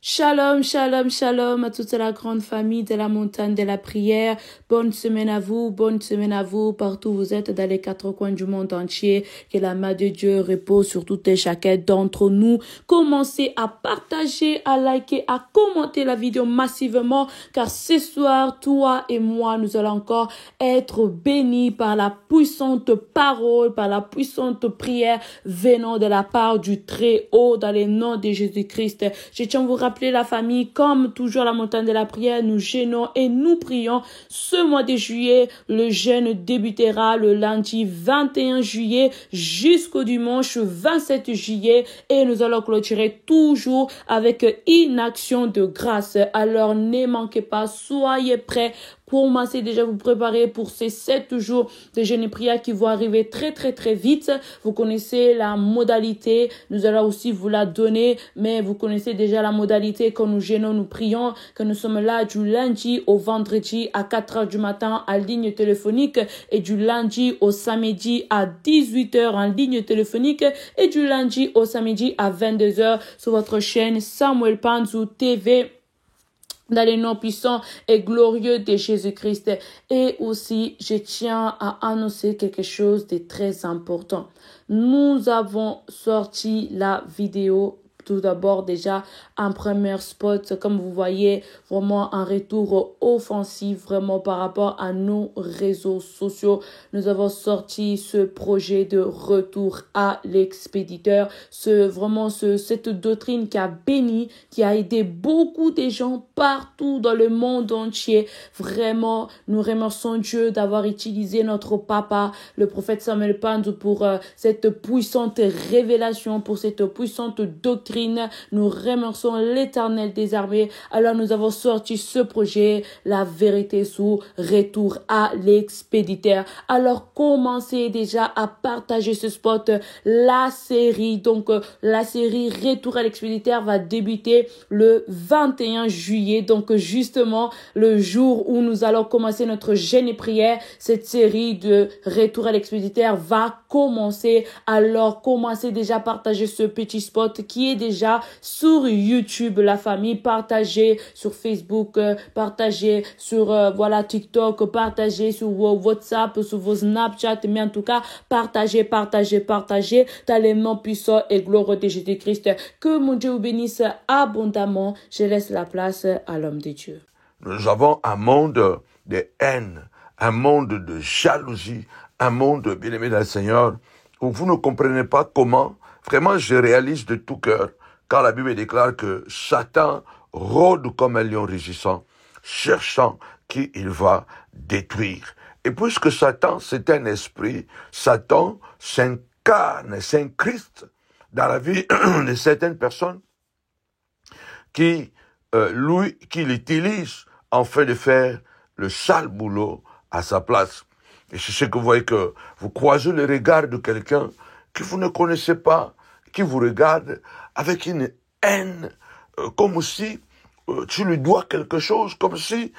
Shalom, shalom, shalom à toute la grande famille de la montagne de la prière. Bonne semaine à vous, partout où vous êtes dans les quatre coins du monde entier. Que la main de Dieu repose sur tout et chacun d'entre nous. Commencez à partager, à liker, à commenter la vidéo massivement, car ce soir, toi et moi, nous allons encore être bénis par la puissante parole, par la puissante prière venant de la part du Très-Haut dans le nom de Jésus-Christ. Je tiens à vous rappeler la famille, comme toujours la montagne de la prière, nous jeûnons et nous prions. Ce mois de juillet, le jeûne débutera le lundi 21 juillet jusqu'au dimanche 27 juillet et nous allons clôturer toujours avec une action de grâce. Alors ne manquez pas, soyez prêts. Commencez déjà à vous préparer pour ces 7 jours de jeûne et prière qui vont arriver très vite. Vous connaissez la modalité, nous allons aussi vous la donner, mais vous connaissez déjà la modalité quand nous jeûnons, nous prions, que nous sommes là du lundi au vendredi à 4 heures du matin en ligne téléphonique et du lundi au samedi à 18 heures en ligne téléphonique et du lundi au samedi à 22 heures sur votre chaîne Samuel Panzou TV. Dans les noms puissants et glorieux de Jésus-Christ. Et aussi, je tiens à annoncer quelque chose de très important. Nous avons sorti la vidéo tout d'abord déjà un premier spot, comme vous voyez, vraiment un retour offensif vraiment par rapport à nos réseaux sociaux. Nous avons sorti ce projet de retour à l'expéditeur, cette doctrine qui a béni, qui a aidé beaucoup de gens partout dans le monde entier. Vraiment, nous remercions Dieu d'avoir utilisé notre papa, le prophète Samuel Panzou, pour cette puissante révélation, pour cette puissante doctrine. Nous remercions l'Éternel des armées. Alors nous avons sorti ce projet, la vérité sous retour à l'expéditeur. Alors commencez déjà à partager ce spot. La série retour à l'expéditeur va débuter le 21 juillet. Donc justement le jour où nous allons commencer notre jeûne et prière, cette série de retour à l'expéditeur va commencer. Alors commencez déjà à partager ce petit spot qui est déjà sur YouTube, la famille. Partagez sur Facebook, partagez sur TikTok, partagez sur vos WhatsApp, sur vos Snapchat, mais en tout cas partagez dans les noms puissants et glorieux de Jésus-Christ. Que mon Dieu vous bénisse abondamment. Je laisse la place à l'homme de Dieu. Nous avons un monde de haine, un monde de jalousie, un monde, bien-aimé dans le Seigneur, où vous ne comprenez pas comment. Vraiment, je réalise de tout cœur, car la Bible déclare que Satan rôde comme un lion rugissant, cherchant qui il va détruire. Et puisque Satan, c'est un esprit, Satan s'incarne, s'incruste dans la vie de certaines personnes qui l'utilise afin de faire le sale boulot à sa place. Et c'est ce que vous voyez, que vous croisez le regard de quelqu'un que vous ne connaissez pas, qui vous regarde avec une haine, comme si tu lui dois quelque chose, comme si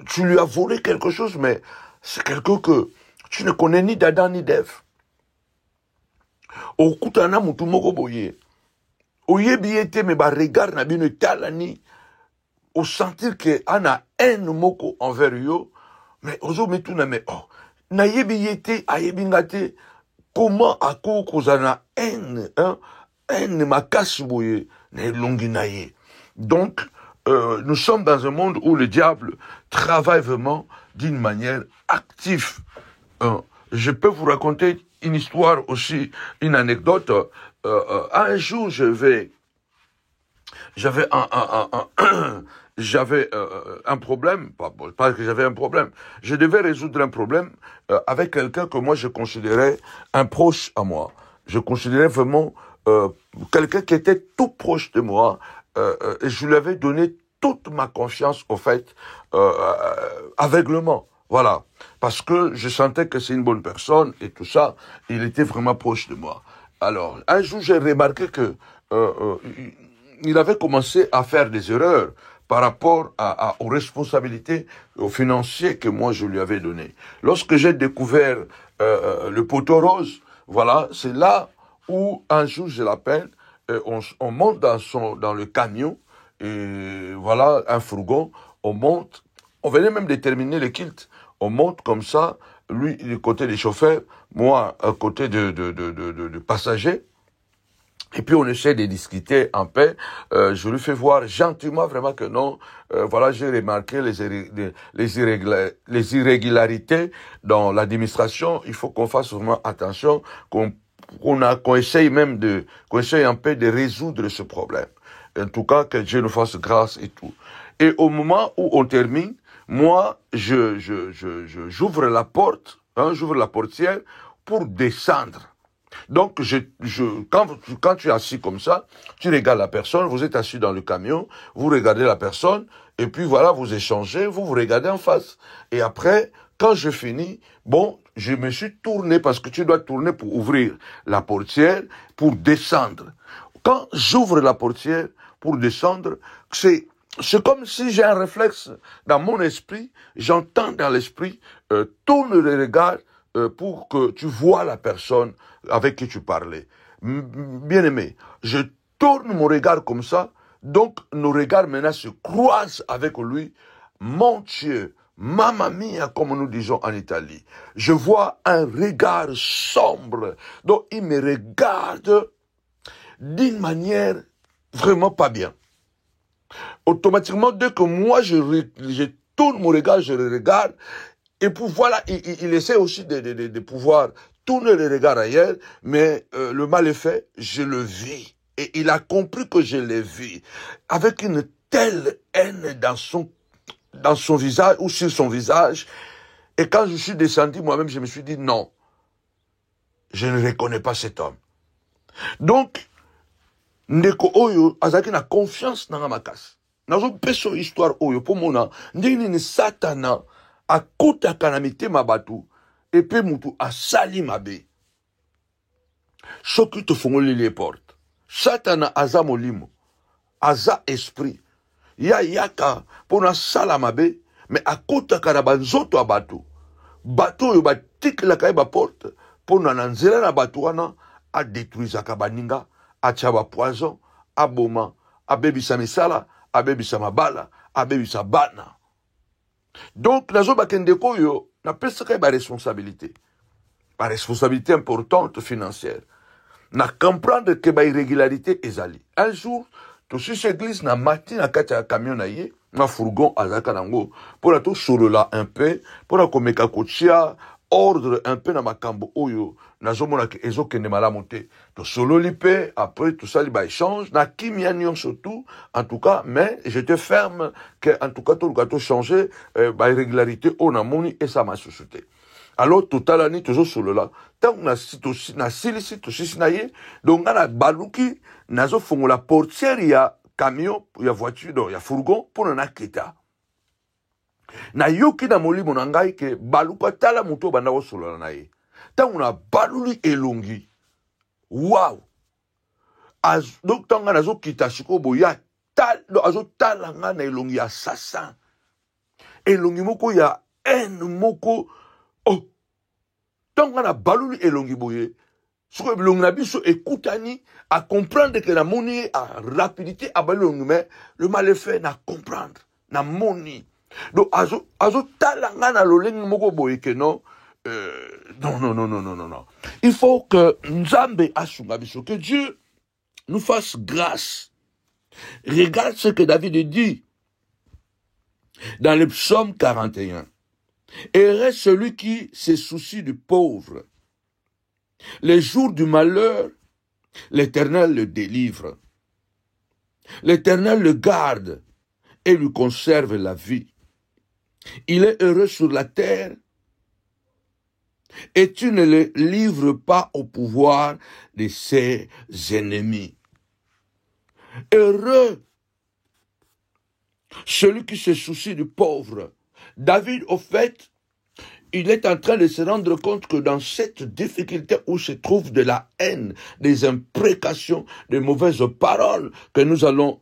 tu lui as volé quelque chose, mais c'est quelqu'un que tu ne connais ni d'Adam ni d'Ève. Okutana mutu moko boye. Oyebi ete me ba regard na bino talani, au sentir que ana haine moko envers yo, mais ozo metuna me na yebi ete ayebi ngate comment ako kozana haine, haine makasi boye na elongi na ye. Donc nous sommes dans un monde où le diable travaille vraiment d'une manière active. Je peux vous raconter une histoire aussi, une anecdote. Un jour, j'avais un problème, pas que j'avais un problème, je devais résoudre un problème avec quelqu'un que moi je considérais un proche à moi. Je considérais vraiment quelqu'un qui était tout proche de moi. Et je lui avais donné toute ma confiance, au fait, aveuglement. Voilà. Parce que je sentais que c'est une bonne personne et tout ça. Il était vraiment proche de moi. Alors, un jour, j'ai remarqué que il avait commencé à faire des erreurs par rapport aux responsabilités financières que moi je lui avais données. Lorsque j'ai découvert le poteau rose, voilà, c'est là où un jour je l'appelle, on monte dans le camion et voilà, un fourgon, on monte, on venait même déterminer le kilt. On monte comme ça, lui, du côté des chauffeurs, moi, à côté de passagers. Et puis on essaie de discuter en paix. Je lui fais voir gentiment vraiment que non. Voilà, j'ai remarqué les irrégularités dans l'administration. Il faut qu'on fasse vraiment attention, qu'on essaye qu'on essaye un peu de résoudre ce problème. En tout cas, que Dieu nous fasse grâce et tout. Et au moment où on termine, moi, j'ouvre la porte, j'ouvre la portière pour descendre. Donc, quand tu es assis comme ça, tu regardes la personne, vous êtes assis dans le camion, vous regardez la personne, et puis voilà, vous échangez, vous regardez en face. Et après, quand je finis, bon, je me suis tourné, parce que tu dois tourner pour ouvrir la portière, pour descendre. Quand j'ouvre la portière pour descendre, c'est comme si j'ai un réflexe dans mon esprit, j'entends dans l'esprit, tourne le regard pour que tu vois la personne avec qui tu parlais. Bien-aimé, je tourne mon regard comme ça, donc nos regards maintenant se croisent avec lui. Mon Dieu, mamma mia, comme nous disons en Italie. Je vois un regard sombre, donc il me regarde d'une manière vraiment pas bien. Automatiquement, dès que moi je tourne mon regard, je le regarde, et puis voilà, il essaie aussi de pouvoir tourner le regard ailleurs, mais le mal est fait, je le vis. Et il a compris que je l'ai vu, avec une telle haine dans son visage, ou sur son visage. Et quand je suis descendu, moi-même, je me suis dit, non, je ne reconnais pas cet homme. Donc, ndeko oyo, azaki na confiance na makasi. Nazo peso histoire oyo, po mona, ndeni ni satana, akutaka na mitema batu, epe mutu asali mabe. Soki te fongoli les portes. Satana aza molimo, aza esprit. Ya yaka pona sala mabe, mais akutaka na banzoto a batu. Batu oyo batikelaka ye ba porte, pona na nzela na batu wana, a détruisaka baninga, a tchaba poison, a boma, a bebisa misala, a bebisa mabala, a bebisa bana. Donc, nazo bakendeko yo, na pesaka ba responsabilité. Ba responsabilité importante financière. Na comprendre que ba irrégularité ezali. Un jour, to si église na mati na kati ya camion na ye, na fourgon azaka nango, pour la to solola un peu, pour la komeka kotia ordre un peu na makambo oyo, nazo mona ke ezokende malamu te. To solo lipe, après tout ça li ba échange, na kimia nyonso tout, en tout cas, mais je te ferme que en tout cas tout le gâteau changer ba irrégularité o na moni et ça m'a suscité. Alors total ni toujours solo là. Tant na sitosi na silisi to sisinaye, donc na baluki nazo fongola portière ya camion, ya voiture, donc ya fourgon pour na kita. Na yoki na molimo na ngai ke baluka tala muto banda ko solo na ye. Tant na baluli elongi. Wow. Donc tant nazo kita siko boya tal azo tala nga na elongi assassin. Elongi moko ya en moko. Oh, tant qu'on a balulu elongi boye, ce que l'on a biso écoutani à comprendre que la monnaie a rapidité à balulu mais le mal est fait na comprendre na moni. Donc azo talanga na loleng moko boye que non. Non. Il faut que Nzambe asunga biso, que Dieu nous fasse grâce. Regarde ce que David dit dans le psaume 41. Heureux celui qui se soucie du pauvre. Les jours du malheur, l'Éternel le délivre. L'Éternel le garde et lui conserve la vie. Il est heureux sur la terre et tu ne le livres pas au pouvoir de ses ennemis. Heureux celui qui se soucie du pauvre. David, au fait, il est en train de se rendre compte que dans cette difficulté où se trouve de la haine, des imprécations, des mauvaises paroles que nous allons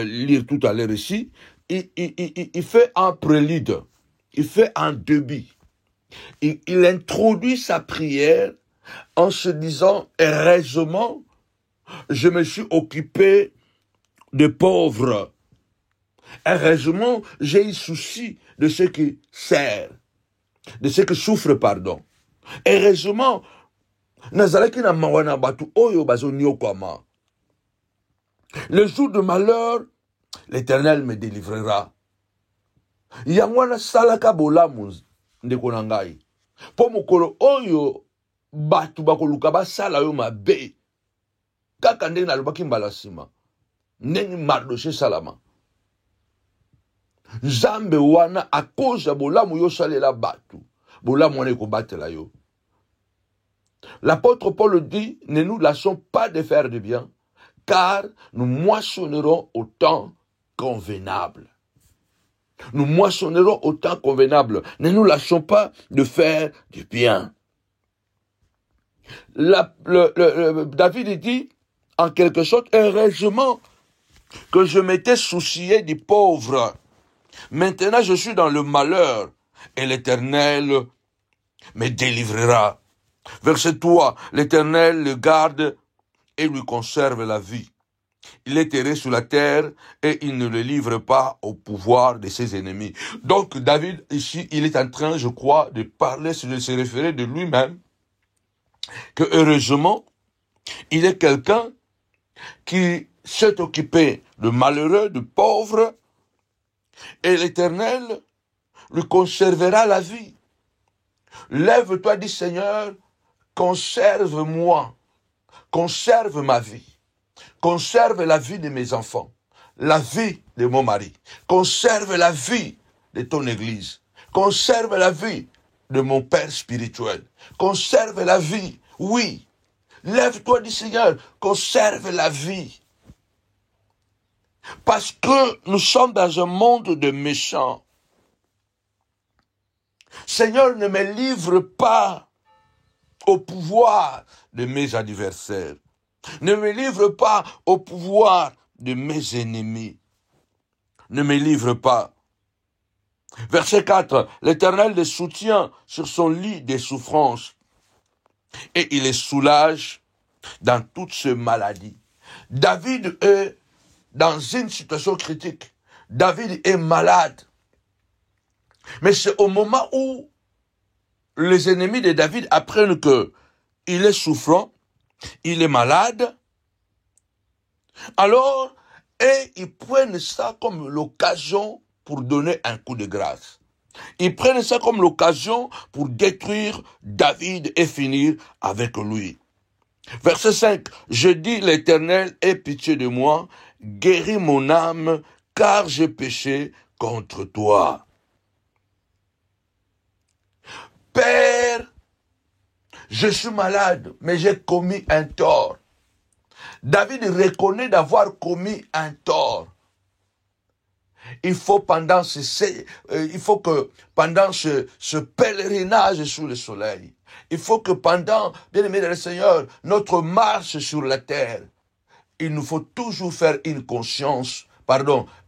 lire tout à l'heure ici, il fait un prélude, il fait un début. Il introduit sa prière en se disant, heureusement, je me suis occupé des pauvres. Heureusement, j'ai eu souci de ceux qui serrent, de ceux qui souffrent, pardon. Heureusement, nazalaki na mawana batu oyo bazoniokwama. Le jour de malheur, l'Éternel me délivrera. Yangwana salaka bolamu ndeko na ngai. Po mokolo oyo batu bakoluka basala yo mabe. Kaka ndenge nalobaki mbala sima. Ndenge Mardoché salama. Nzambe wana a cause ya bolamu yo salela batu. Bolamu wana ekobatela yo. L'apôtre Paul dit, ne nous lassons pas de faire du bien, car nous moissonnerons au temps convenable. Nous moissonnerons au temps convenable. Ne nous lâchons pas de faire du bien. David dit, en quelque sorte, heureusement que je m'étais soucié des pauvres. Maintenant, je suis dans le malheur et l'Éternel me délivrera. Verset 3, l'Éternel le garde et lui conserve la vie. Il est erré sur la terre et il ne le livre pas au pouvoir de ses ennemis. Donc David, ici, il est en train, je crois, de parler, de se référer de lui-même, que heureusement, il est quelqu'un qui s'est occupé de malheureux, de pauvres, et l'Éternel lui conservera la vie. Lève-toi, dit Seigneur, conserve-moi, conserve ma vie. Conserve la vie de mes enfants, la vie de mon mari. Conserve la vie de ton église. Conserve la vie de mon père spirituel. Conserve la vie, oui. Lève-toi, dit Seigneur, conserve la vie. Parce que nous sommes dans un monde de méchants. Seigneur, ne me livre pas au pouvoir de mes adversaires. Ne me livre pas au pouvoir de mes ennemis. Ne me livre pas. Verset 4. L'Éternel les soutient sur son lit des souffrances et il les soulage dans toutes ces maladies. David est dans une situation critique. David est malade. Mais c'est au moment où les ennemis de David apprennent qu'il est souffrant, il est malade, alors, et ils prennent ça comme l'occasion pour donner un coup de grâce. Ils prennent ça comme l'occasion pour détruire David et finir avec lui. Verset 5. Je dis, l'Éternel, aie pitié de moi, guéris mon âme, car j'ai péché contre toi. Père, je suis malade, mais j'ai commis un tort. David reconnaît d'avoir commis un tort. Il faut que pendant ce pèlerinage sous le soleil, il faut que pendant, bien-aimé le Seigneur, notre marche sur la terre, il nous faut toujours faire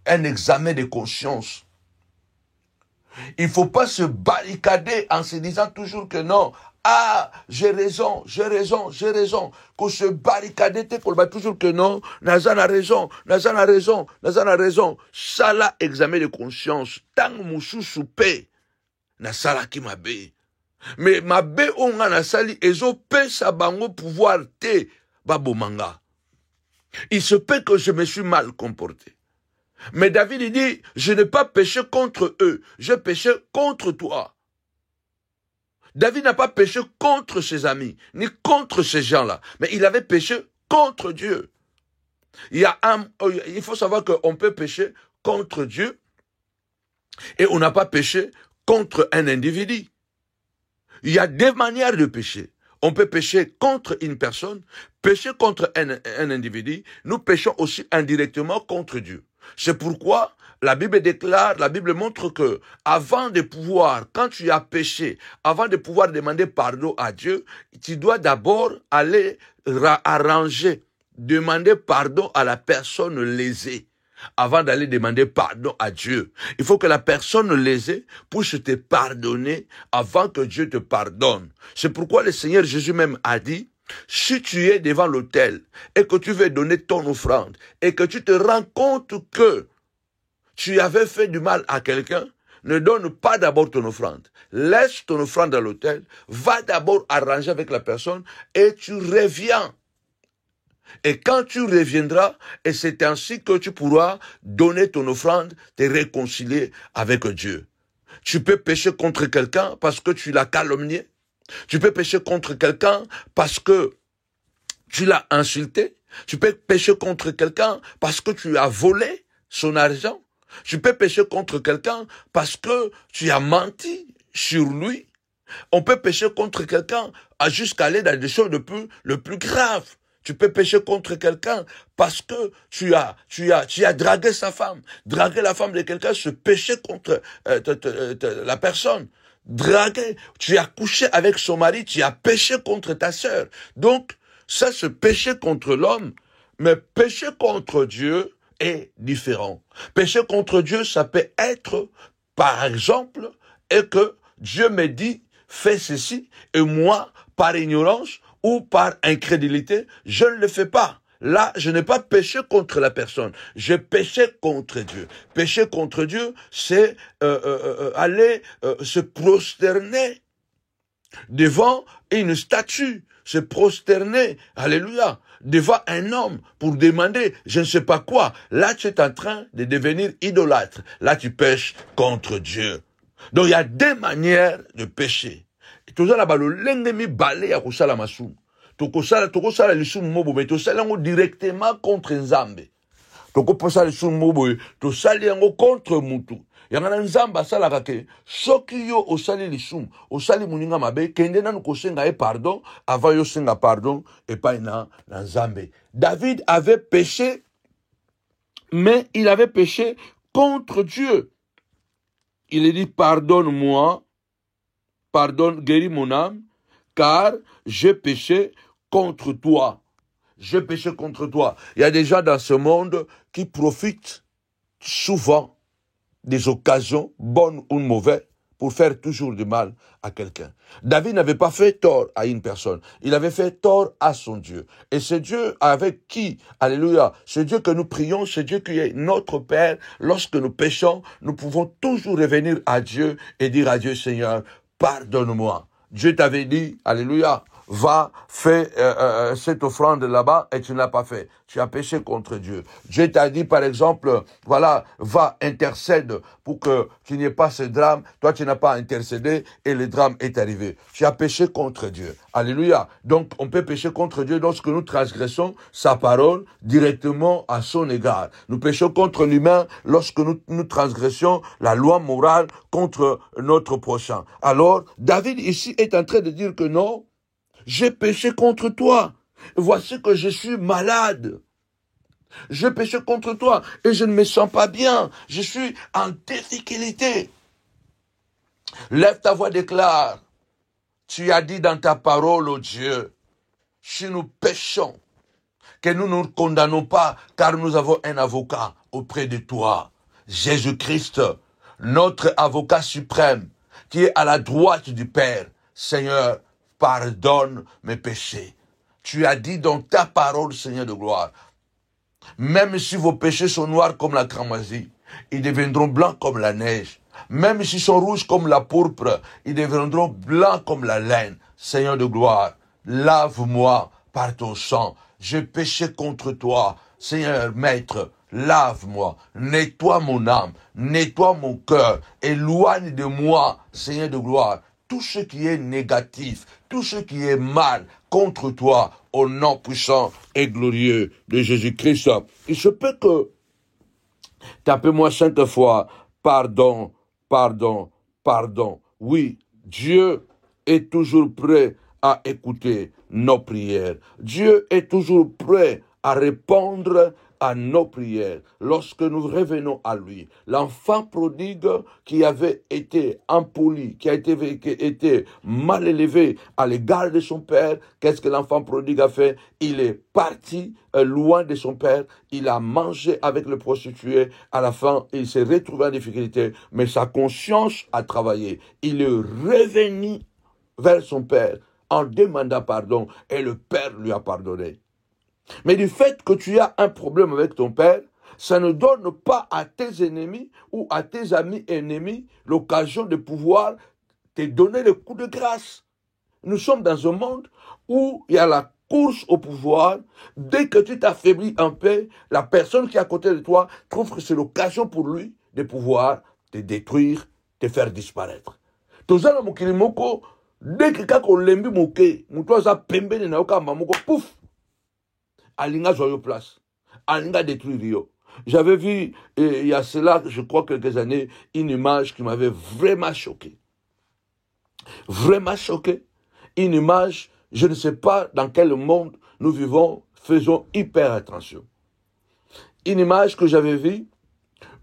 un examen de conscience. Il ne faut pas se barricader en se disant toujours que non. Ah, j'ai raison. Qu'on se barricader, qu'on va toujours que non. Nazan a raison. Ça là, examen de conscience. Tant moussou soupé. Nasala ki mabe. Mais mabe onga nasali, ezo pe sa bango pouvoir te babomanga. Il se peut que je me suis mal comporté. Mais David, il dit, je n'ai pas péché contre eux, je péché contre toi. David n'a pas péché contre ses amis, ni contre ces gens-là, mais il avait péché contre Dieu. Il faut savoir qu'on peut pécher contre Dieu et on n'a pas péché contre un individu. Il y a deux manières de pécher. On peut pécher contre une personne, pécher contre un individu. Nous péchons aussi indirectement contre Dieu. C'est pourquoi la Bible déclare, la Bible montre que avant de pouvoir, quand tu as péché, avant de pouvoir demander pardon à Dieu, tu dois d'abord aller arranger, demander pardon à la personne lésée. Avant d'aller demander pardon à Dieu, il faut que la personne lésée puisse te pardonner avant que Dieu te pardonne. C'est pourquoi le Seigneur Jésus même a dit, si tu es devant l'autel et que tu veux donner ton offrande et que tu te rends compte que tu avais fait du mal à quelqu'un, ne donne pas d'abord ton offrande. Laisse ton offrande dans l'autel, va d'abord arranger avec la personne et tu reviens. Et quand tu reviendras, et c'est ainsi que tu pourras donner ton offrande, te réconcilier avec Dieu. Tu peux pécher contre quelqu'un parce que tu l'as calomnié. Tu peux pécher contre quelqu'un parce que tu l'as insulté. Tu peux pécher contre quelqu'un parce que tu as volé son argent. Tu peux pécher contre quelqu'un parce que tu as menti sur lui. On peut pécher contre quelqu'un jusqu'à aller dans des choses le plus grave. Tu peux pécher contre quelqu'un parce que tu as dragué sa femme. Draguer la femme de quelqu'un, c'est pécher contre la personne. Draguer, tu as couché avec son mari, tu as péché contre ta sœur. Donc, ça c'est pécher contre l'homme, mais pécher contre Dieu est différent. Pécher contre Dieu, ça peut être, par exemple, et que Dieu me dit, fais ceci, et moi, par ignorance ou par incrédulité, je ne le fais pas. Là, je n'ai pas péché contre la personne. Je péchais contre Dieu. Pécher contre Dieu, c'est aller se prosterner devant une statue, se prosterner, alléluia, devant un homme pour demander je ne sais pas quoi. Là, tu es en train de devenir idolâtre. Là, tu pêches contre Dieu. Donc, il y a deux manières de pécher. Tozala balolenge mi balé ya kosala masumu. Tokosala lisumu mobo, mais tosala yango directement contre Nzambe. Tokoposa lisumu mobo, tosali yango contre mutu. Yangana Nzambe asalaka ke soki yo osali lisumu, osali muninga mabe, kende nanu kosenga pardon, avant yo senga pardon, et pas na Nzambe. David avait péché, mais il avait péché contre Dieu. Il a dit, pardonne-moi, pardonne, guéris mon âme, car j'ai péché contre toi. J'ai péché contre toi. Il y a des gens dans ce monde qui profitent souvent des occasions, bonnes ou mauvaises, pour faire toujours du mal à quelqu'un. David n'avait pas fait tort à une personne. Il avait fait tort à son Dieu. Et c'est Dieu avec qui, alléluia, c'est Dieu que nous prions, c'est Dieu qui est notre Père. Lorsque nous péchons, nous pouvons toujours revenir à Dieu et dire à Dieu, Seigneur, pardonne-moi. Dieu t'avait dit, alléluia, va, fais cette offrande là-bas et tu ne l'as pas fait. Tu as péché contre Dieu. Dieu t'a dit, par exemple, voilà, va, intercède pour que qu'il n'y ait pas ce drame. Toi, tu n'as pas intercédé et le drame est arrivé. Tu as péché contre Dieu. Alléluia. Donc, on peut pécher contre Dieu lorsque nous transgressons sa parole directement à son égard. Nous péchons contre l'humain lorsque nous transgressions la loi morale contre notre prochain. Alors, David ici est en train de dire que non, j'ai péché contre toi. Voici que je suis malade. J'ai péché contre toi et je ne me sens pas bien. Je suis en difficulté. Lève ta voix, déclare. Tu as dit dans ta parole, ô Dieu, si nous péchons, que nous ne nous condamnons pas, car nous avons un avocat auprès de toi, Jésus-Christ, notre avocat suprême, qui est à la droite du Père. Seigneur, pardonne mes péchés. Tu as dit dans ta parole, Seigneur de gloire, même si vos péchés sont noirs comme la cramoisie, ils deviendront blancs comme la neige. Même s'ils sont rouges comme la pourpre, ils deviendront blancs comme la laine. Seigneur de gloire, lave-moi par ton sang. J'ai péché contre toi. Seigneur, Maître, lave-moi, nettoie mon âme, nettoie mon cœur, éloigne de moi, Seigneur de gloire, tout ce qui est négatif, tout ce qui est mal contre toi, au nom puissant et glorieux de Jésus-Christ. Il se peut que, tapez-moi 5 fois, pardon, pardon, pardon. Oui, Dieu est toujours prêt à écouter nos prières. Dieu est toujours prêt à répondre à nos prières lorsque nous revenons à lui. L'enfant prodigue qui avait été impoli, qui a été mal élevé à l'égard de son père, qu'est-ce que l'enfant prodigue a fait? Il est parti loin de son père, il a mangé avec les prostituées, à la fin il s'est retrouvé en difficulté, mais sa conscience a travaillé. Il est revenu vers son père en demandant pardon et le père lui a pardonné. Mais du fait que tu as un problème avec ton père, ça ne donne pas à tes ennemis ou à tes amis ennemis l'occasion de pouvoir te donner le coup de grâce. Nous sommes dans un monde où il y a la course au pouvoir. Dès que tu t'affaiblis un peu, la personne qui est à côté de toi trouve que c'est l'occasion pour lui de pouvoir te détruire, te faire disparaître. Tozana mokili moko, dès que kako lembi moke, muto aza pembeni na yoka mamoko, pouf, alinga zoyo place, alinga détruire yo. J'avais vu, il y a cela, je crois, quelques années, une image qui m'avait vraiment choqué. Vraiment choqué. Une image, je ne sais pas dans quel monde nous vivons, faisons hyper attention. Une image que j'avais vue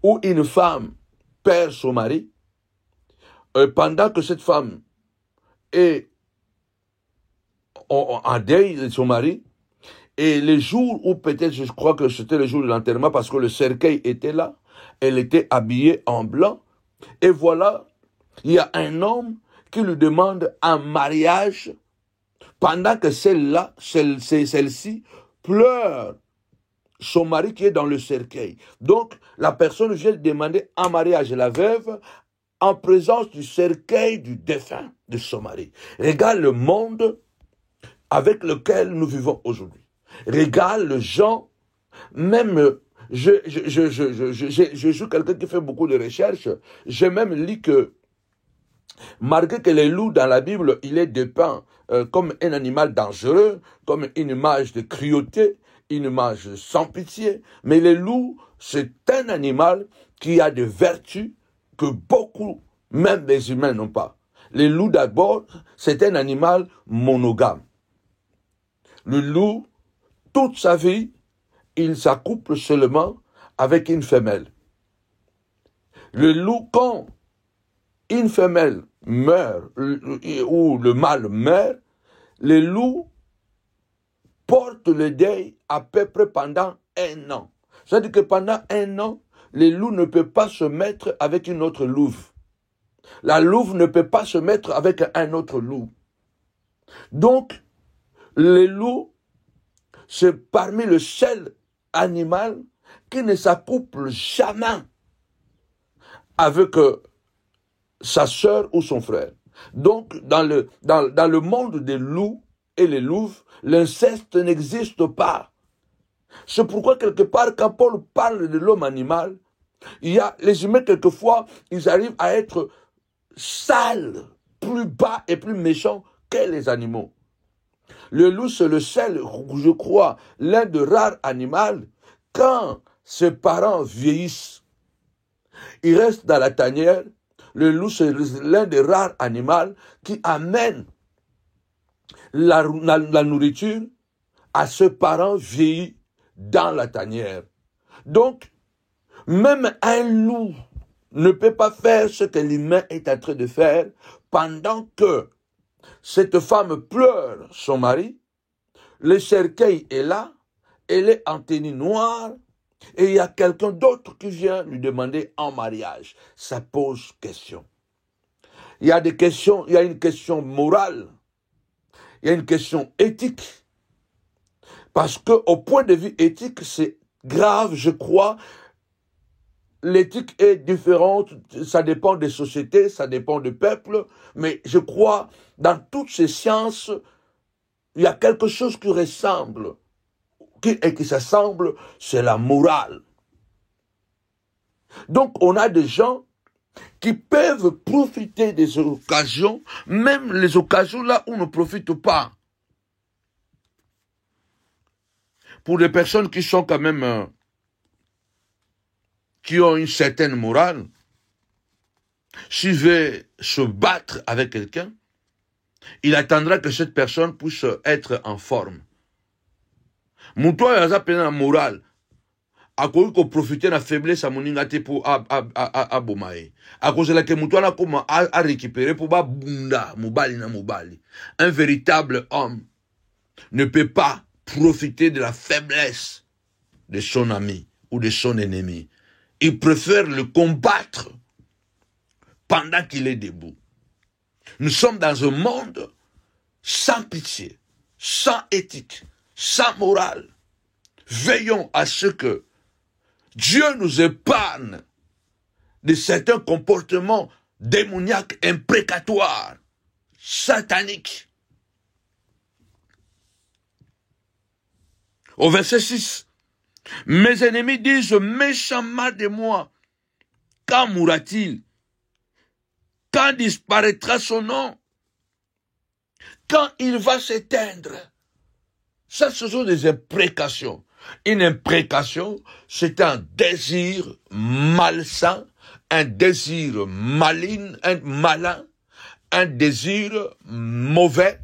où une femme perd son mari, pendant que cette femme est en deuil de son mari, et les jours où peut-être, je crois que c'était le jour de l'enterrement parce que le cercueil était là, elle était habillée en blanc, et voilà, il y a un homme qui lui demande un mariage pendant que celle-ci pleure son mari qui est dans le cercueil. Donc, la personne vient demander un mariage à la veuve en présence du cercueil du défunt de son mari. Regarde le monde avec lequel nous vivons aujourd'hui. Regarde les gens, même, je suis quelqu'un qui fait beaucoup de recherches, j'ai même lu que, malgré que les loups dans la Bible, il est dépeint comme un animal dangereux, comme une image de cruauté, une image sans pitié, mais les loups, c'est un animal qui a des vertus que beaucoup, même les humains, n'ont pas. Les loups d'abord, c'est un animal monogame. Le loup, toute sa vie, il s'accouple seulement avec une femelle. Le loup, quand une femelle meurt, ou le mâle meurt, les loups portent le deuil à peu près pendant 1 an. C'est-à-dire que pendant 1 an, les loups ne peuvent pas se mettre avec une autre louve. La louve ne peut pas se mettre avec un autre loup. Donc, les loups, c'est parmi le seul animal qui ne s'accouple jamais avec sa sœur ou son frère. Donc, dans le monde des loups et les louves, l'inceste n'existe pas. C'est pourquoi, quelque part, quand Paul parle de l'homme animal, il y a les humains, quelquefois, ils arrivent à être sales, plus bas et plus méchants que les animaux. Le loup, c'est le seul, je crois, l'un des rares animaux, quand ses parents vieillissent, ils restent dans la tanière. Le loup, c'est l'un des rares animaux qui amène la nourriture à ses parents vieillis dans la tanière. Donc, même un loup ne peut pas faire ce que l'humain est en train de faire pendant que cette femme pleure son mari, le cercueil est là, elle est en tenue noire, et il y a quelqu'un d'autre qui vient lui demander en mariage. Ça pose question. Il y a des questions, il y a une question morale, il y a une question éthique. Parce que au point de vue éthique, c'est grave, je crois. L'éthique est différente, ça dépend des sociétés, ça dépend du peuple, mais je crois, dans toutes ces sciences, il y a quelque chose qui ressemble, qui s'assemble, c'est la morale. Donc, on a des gens qui peuvent profiter des occasions, même les occasions là où on ne profite pas. Pour des personnes qui sont quand même, qui ont une certaine morale, s'il veut se battre avec quelqu'un, il attendra que cette personne puisse être en forme. Moutoua yaza pena morale. Akoki ko profiter na faiblesse à moninga te pour abomae. Akozela ke moutoua na koma a récupérer pour ba bunda mobali na mobali. Un véritable homme ne peut pas profiter de la faiblesse de son ami ou de son ennemi. Il préfère le combattre pendant qu'il est debout. Nous sommes dans un monde sans pitié, sans éthique, sans morale. Veillons à ce que Dieu nous épargne de certains comportements démoniaques, imprécatoires, sataniques. Au verset 6, mes ennemis disent méchamment de moi. Quand mourra-t-il? Quand disparaîtra son nom? Quand il va s'éteindre? Ça, ce sont des imprécations. Une imprécation, c'est un désir malsain, un désir maligne, un malin, un désir mauvais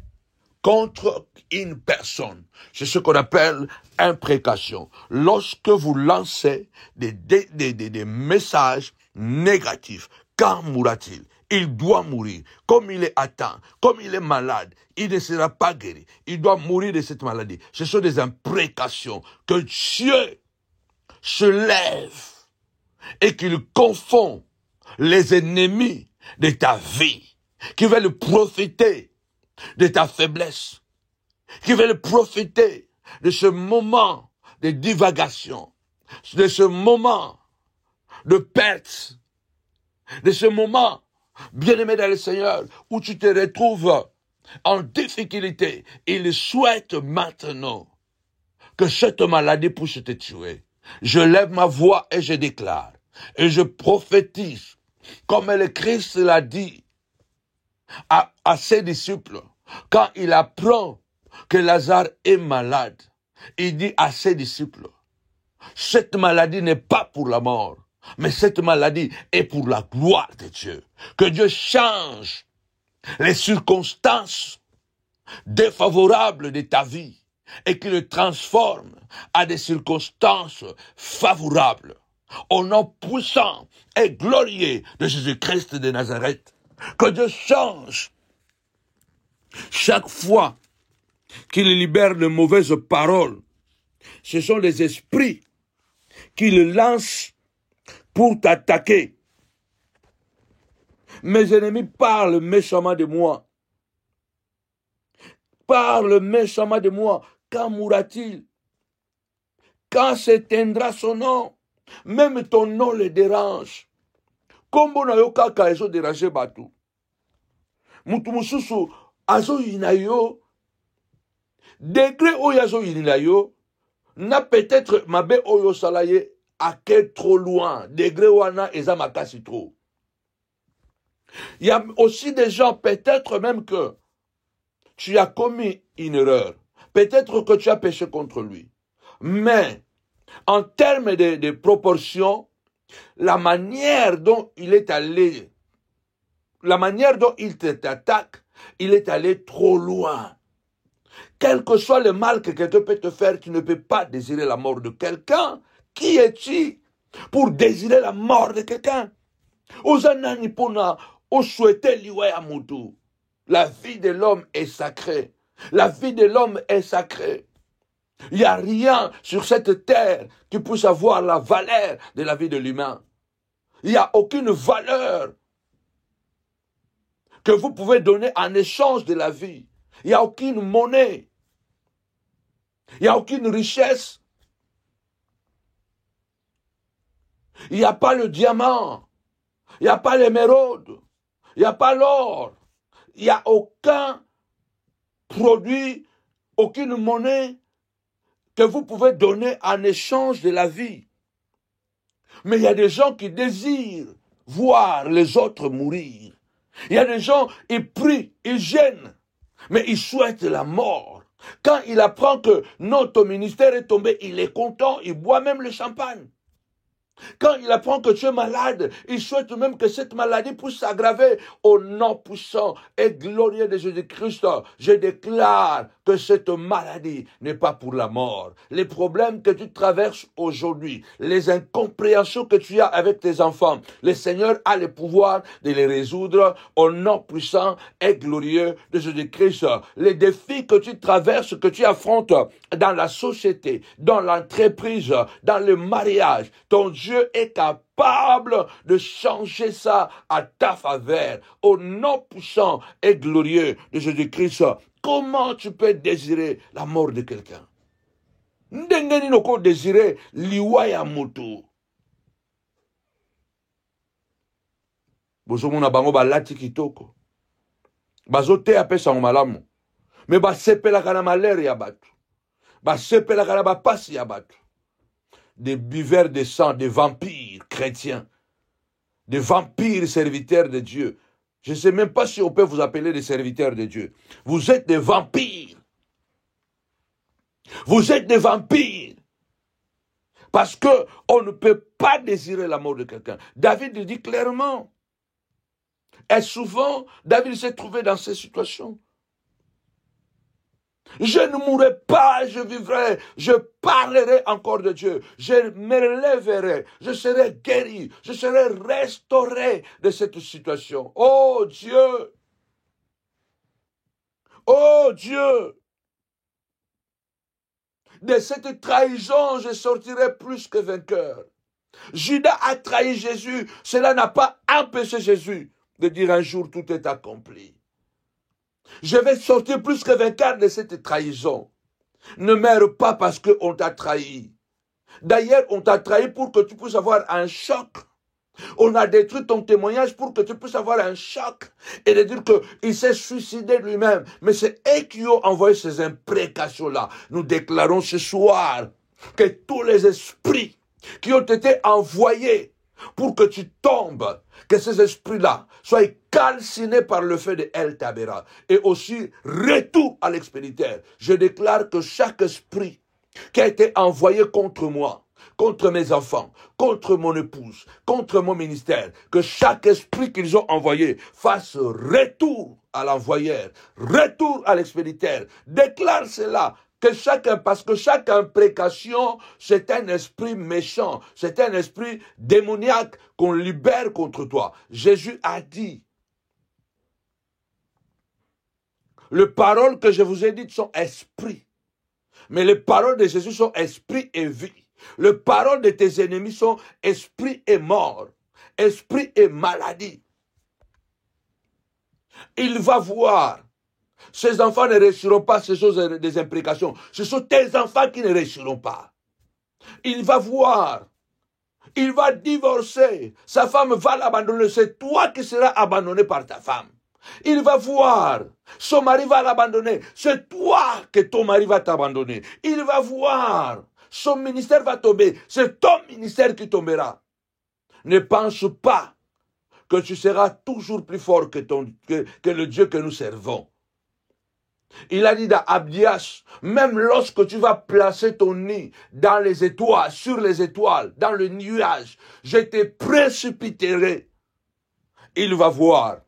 contre une personne. C'est ce qu'on appelle imprécation. Lorsque vous lancez des messages négatifs, quand mourra-t-il? Il doit mourir. Comme il est atteint, comme il est malade, il ne sera pas guéri. Il doit mourir de cette maladie. Ce sont des imprécations que Dieu se lève et qu'il confond les ennemis de ta vie, qui veulent profiter de ta faiblesse, qui veulent profiter de ce moment de divagation, de ce moment de perte, de ce moment, bien-aimé dans le Seigneur, où tu te retrouves en difficulté. Il souhaite maintenant que cette maladie puisse te tuer. Je lève ma voix et je déclare, et je prophétise, comme le Christ l'a dit à ses disciples, quand il apprend que Lazare est malade, il dit à ses disciples, cette maladie n'est pas pour la mort, mais cette maladie est pour la gloire de Dieu. Que Dieu change les circonstances défavorables de ta vie et qu'il le transforme à des circonstances favorables. Au nom puissant et glorieux de Jésus-Christ de Nazareth, que Dieu change chaque fois qu'il libère de mauvaises paroles. Ce sont les esprits qui le lancent pour t'attaquer. Mes ennemis parlent méchamment de moi. Parlent méchamment de moi. Quand mourra-t-il? Quand s'éteindra son nom? Même ton nom les dérange. Kombo na yo kaka ezo déranger batu. Mutu mususu azo yina yo. Degré oyo azo yina yo. Na peut-être mabe oyo salaye ake trop loin. Degré wana eza makasi trop. Il y a aussi des gens, peut-être même que tu as commis une erreur. Peut-être que tu as péché contre lui. Mais, en termes de proportion, la manière dont il est allé, la manière dont il t'attaque, il est allé trop loin. Quel que soit le mal que quelqu'un peut te faire, tu ne peux pas désirer la mort de quelqu'un. Qui es-tu pour désirer la mort de quelqu'un? Ozanani pona, o souhaité liwe à mutu. La vie de l'homme est sacrée. La vie de l'homme est sacrée. Il n'y a rien sur cette terre qui puisse avoir la valeur de la vie de l'humain. Il n'y a aucune valeur que vous pouvez donner en échange de la vie. Il n'y a aucune monnaie. Il n'y a aucune richesse. Il n'y a pas le diamant. Il n'y a pas l'émeraude. Il n'y a pas l'or. Il n'y a aucun produit, aucune monnaie que vous pouvez donner en échange de la vie. Mais il y a des gens qui désirent voir les autres mourir. Il y a des gens, ils prient, ils gênent, mais ils souhaitent la mort. Quand il apprend que notre ministère est tombé, il est content, il boit même le champagne. Quand il apprend que tu es malade, il souhaite même que cette maladie puisse s'aggraver. Au nom puissant et glorieux de Jésus-Christ, je déclare que cette maladie n'est pas pour la mort. Les problèmes que tu traverses aujourd'hui, les incompréhensions que tu as avec tes enfants, le Seigneur a le pouvoir de les résoudre au nom puissant et glorieux de Jésus-Christ. Les défis que tu traverses, que tu affrontes dans la société, dans l'entreprise, dans le mariage, ton Dieu est capable de changer ça à ta faveur. Au nom puissant et glorieux de Jésus-Christ, comment tu peux désirer la mort de quelqu'un? Ndengeni noko désirer liwa ya mutu. bozomona bango balati kitoko. Bazote apesa malamu. Mais basepelaka na malheur ya bato. Basepelaka na bapasi ya bato. Des buveurs de sang, des vampires chrétiens. Des vampires serviteurs de Dieu. Je ne sais même pas si on peut vous appeler des serviteurs de Dieu. Vous êtes des vampires. Vous êtes des vampires. Parce que on ne peut pas désirer la mort de quelqu'un. David le dit clairement. Et souvent, David s'est trouvé dans ces situations. Je ne mourrai pas, je vivrai, je parlerai encore de Dieu, je me relèverai, je serai guéri, je serai restauré de cette situation. Oh Dieu! Oh Dieu! De cette trahison, je sortirai plus que vainqueur. Judas a trahi Jésus, cela n'a pas empêché Jésus de dire un jour tout est accompli. Je vais sortir plus que vainqueur de cette trahison. Ne meurs pas parce qu'on t'a trahi. D'ailleurs, on t'a trahi pour que tu puisses avoir un choc. On a détruit ton témoignage pour que tu puisses avoir un choc et de dire qu'il s'est suicidé lui-même. Mais c'est eux qui ont envoyé ces imprécations-là. Nous déclarons ce soir que tous les esprits qui ont été envoyés pour que tu tombes, que ces esprits-là soient calcinés par le feu de El Tabera. Et aussi, retour à l'expéditeur. Je déclare que chaque esprit qui a été envoyé contre moi, contre mes enfants, contre mon épouse, contre mon ministère, que chaque esprit qu'ils ont envoyé fasse retour à l'envoyeur, retour à l'expéditeur. Déclare cela. Parce que chaque imprécation, c'est un esprit méchant, c'est un esprit démoniaque qu'on libère contre toi. Jésus a dit, les paroles que je vous ai dites sont esprit, mais les paroles de Jésus sont esprit et vie. Les paroles de tes ennemis sont esprit et mort, esprit et maladie. Il va voir. Ces enfants ne réussiront pas ces choses des imprécations. Ce sont tes enfants qui ne réussiront pas. Il va voir. Il va divorcer. Sa femme va l'abandonner. C'est toi qui seras abandonné par ta femme. Il va voir. Son mari va l'abandonner. C'est toi que ton mari va t'abandonner. Il va voir. Son ministère va tomber. C'est ton ministère qui tombera. Ne pense pas que tu seras toujours plus fort que le Dieu que nous servons. Il a dit à Abdias, même lorsque tu vas placer ton nid dans les étoiles, sur les étoiles, dans le nuage, je te précipiterai. Il va voir.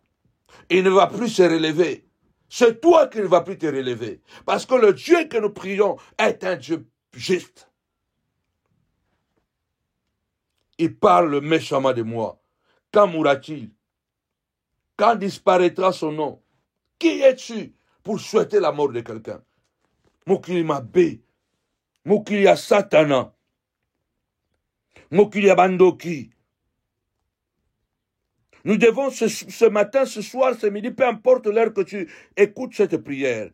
Il ne va plus se relever. C'est toi qui ne vas plus te relever. Parce que le Dieu que nous prions est un Dieu juste. Il parle méchamment de moi. Quand mourra-t-il? Quand disparaîtra son nom? Qui es-tu pour souhaiter la mort de quelqu'un? Mokili Mabé, Mokili ya Satana, Mokili ya Bandoki. Nous devons ce matin, ce soir, ce midi, peu importe l'heure que tu écoutes cette prière,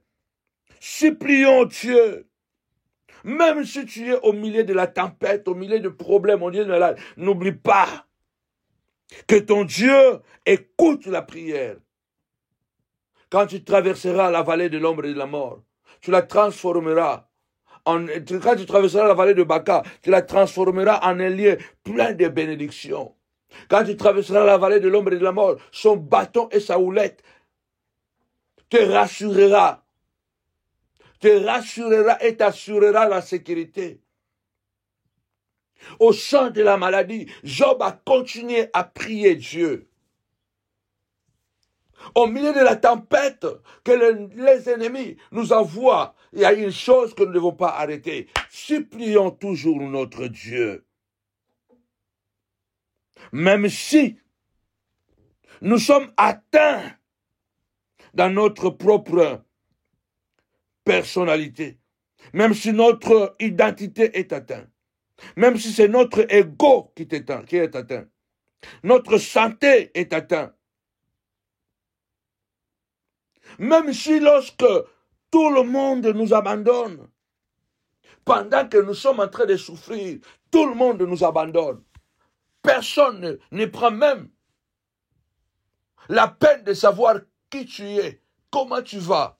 supplions Dieu. Même si tu es au milieu de la tempête, au milieu de problèmes, au milieu de la... N'oublie pas que ton Dieu écoute la prière. Quand tu traverseras la vallée de l'ombre et de la mort, tu la transformeras. Quand tu traverseras la vallée de Baka, tu la transformeras en un lieu plein de bénédictions. Quand tu traverseras la vallée de l'ombre et de la mort, son bâton et sa houlette te rassurera et t'assurera la sécurité. Au champ de la maladie, Job a continué à prier Dieu. Au milieu de la tempête que les ennemis nous envoient, il y a une chose que nous ne devons pas arrêter. Supplions toujours notre Dieu. Même si nous sommes atteints dans notre propre personnalité, même si notre identité est atteinte, même si c'est notre ego qui est atteint, notre santé est atteinte, même si lorsque tout le monde nous abandonne, pendant que nous sommes en train de souffrir, tout le monde nous abandonne. Personne ne prend même la peine de savoir qui tu es, comment tu vas.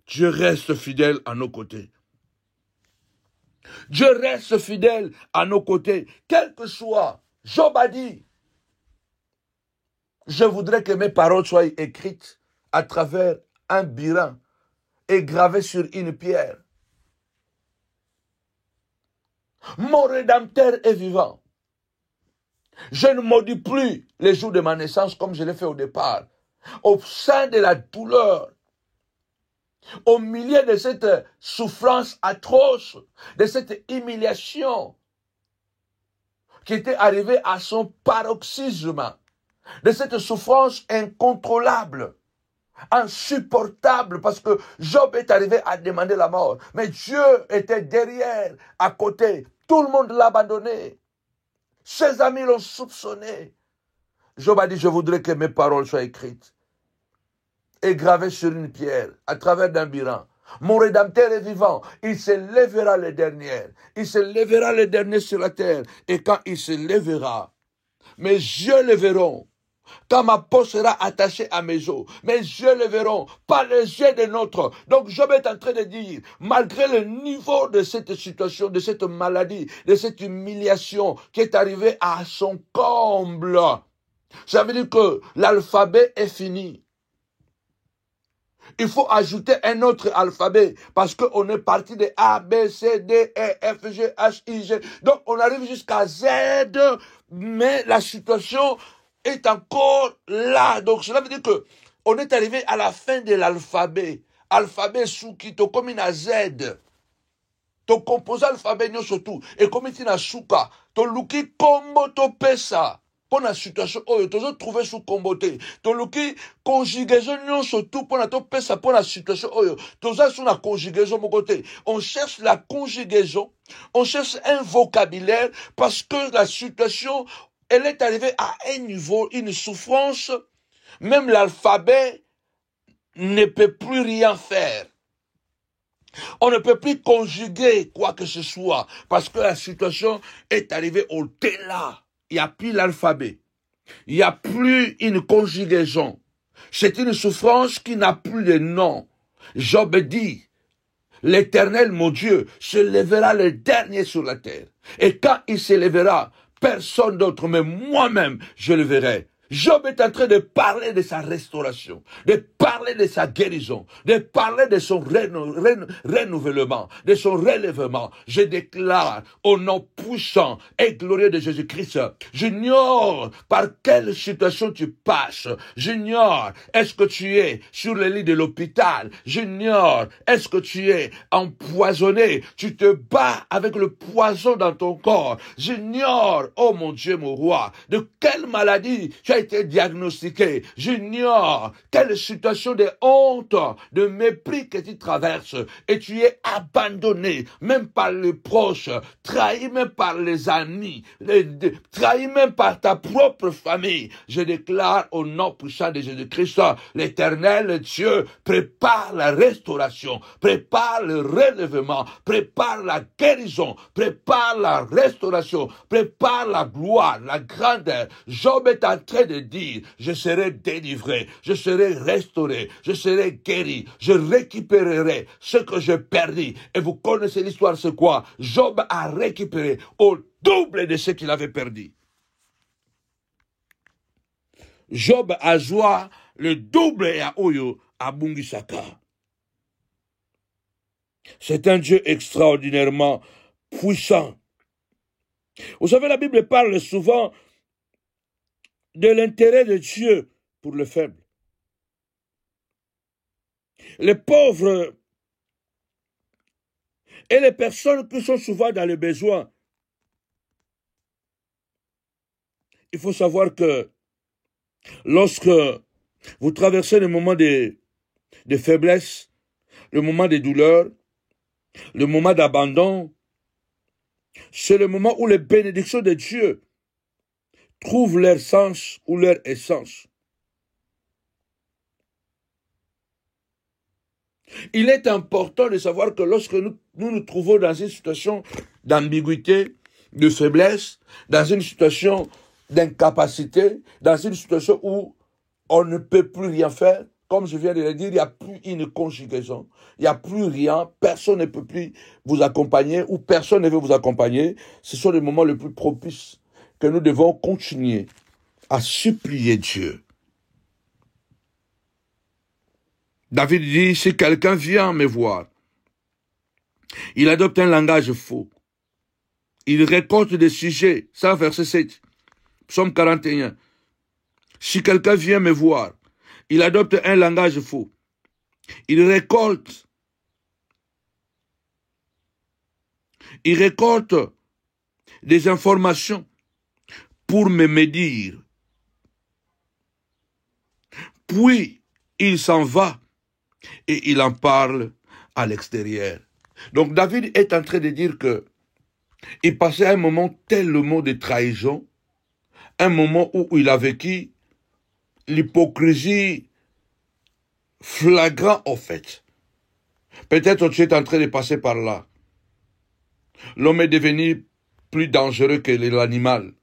Dieu reste fidèle à nos côtés. Dieu reste fidèle à nos côtés. Quel que soit, Job a dit, je voudrais que mes paroles soient écrites à travers un birin et gravées sur une pierre. Mon Rédempteur est vivant. Je ne maudis plus les jours de ma naissance comme je l'ai fait au départ. Au sein de la douleur, au milieu de cette souffrance atroce, de cette humiliation qui était arrivée à son paroxysme, de cette souffrance incontrôlable, insupportable, parce que Job est arrivé à demander la mort. Mais Dieu était derrière, à côté. Tout le monde l'a abandonné. Ses amis l'ont soupçonné. Job a dit, je voudrais que mes paroles soient écrites et gravées sur une pierre, à travers d'un birin. Mon Rédempteur est vivant. Il se lèvera le dernier. Il se lèvera le dernier sur la terre. Et quand il se lèvera, mes yeux le verront. Quand ma peau sera attachée à mes os, mes yeux le verront, pas les yeux de nôtres. Donc Job est en train de dire, malgré le niveau de cette situation, de cette maladie, de cette humiliation qui est arrivée à son comble, ça veut dire que l'alphabet est fini. Il faut ajouter un autre alphabet parce qu'on est parti de A, B, C, D, E, F, G, H, I, G. Donc on arrive jusqu'à Z, mais la situation est encore là. Donc cela veut dire que on est arrivé à la fin de l'alphabet. Alphabet suki to comme na Z. To composé alphabet nyo surtout. Et comme il na suka. To luki kombo to pesa. Pour la situation, oh, tu as trouvé sous comboté. Tu as conjugaison, surtout pour la pesa, pour la situation, oh, tu as sous la conjugaison, mon côté. On cherche la conjugaison, on cherche un vocabulaire parce que la situation, elle est arrivée à un niveau, une souffrance. Même l'alphabet ne peut plus rien faire. On ne peut plus conjuguer quoi que ce soit parce que la situation est arrivée au-delà. Il n'y a plus l'alphabet. Il n'y a plus une conjugaison. C'est une souffrance qui n'a plus de nom. Job dit, l'Éternel, mon Dieu, se lèvera le dernier sur la terre. Et quand il se lèvera, personne d'autre, mais moi-même, je le verrai. Job est en train de parler de sa restauration, de parler de sa guérison, de parler de son renouvellement, de son relèvement. Je déclare au nom puissant et glorieux de Jésus-Christ, j'ignore par quelle situation tu passes, j'ignore est-ce que tu es sur le lit de l'hôpital, j'ignore est-ce que tu es empoisonné, tu te bats avec le poison dans ton corps, j'ignore, oh mon Dieu, mon roi, de quelle maladie tu as été diagnostiqué. J'ignore quelle situation de honte, de mépris que tu traverses et tu es abandonné, même par les proches, trahi même par les amis, trahi même par ta propre famille. Je déclare au nom puissant de Jésus-Christ, l'Éternel Dieu prépare la restauration, prépare le relèvement, prépare la guérison, prépare la restauration, prépare la gloire, la grandeur. Job est en train de dire, je serai délivré, je serai restauré, je serai guéri, je récupérerai ce que j'ai perdu. Et vous connaissez l'histoire, c'est quoi? Job a récupéré au double de ce qu'il avait perdu. Job a joie le double à Oyo, à Bungisaka. C'est un Dieu extraordinairement puissant. Vous savez, la Bible parle souvent de l'intérêt de Dieu pour le faible. Les pauvres et les personnes qui sont souvent dans le besoin. Il faut savoir que lorsque vous traversez le moment de faiblesse, le moment de douleur, le moment d'abandon, c'est le moment où les bénédictions de Dieu trouvent leur sens ou leur essence. Il est important de savoir que lorsque nous trouvons dans une situation d'ambiguïté, de faiblesse, dans une situation d'incapacité, dans une situation où on ne peut plus rien faire. Comme je viens de le dire, il n'y a plus une conjugaison, il n'y a plus rien, personne ne peut plus vous accompagner ou personne ne veut vous accompagner. Ce sont les moments les plus propices que nous devons continuer à supplier Dieu. David dit, si quelqu'un vient me voir, il adopte un langage faux. Il récolte des sujets. Ça, verset 7. Psaume 41. Si quelqu'un vient me voir, il adopte un langage faux. Il récolte des informations pour me médire. Puis, il s'en va et il en parle à l'extérieur. Donc, David est en train de dire que il passait un moment tellement de trahison, un moment où il a vécu l'hypocrisie flagrante en fait. Peut-être tu es en train de passer par là. L'homme est devenu plus dangereux que l'animal.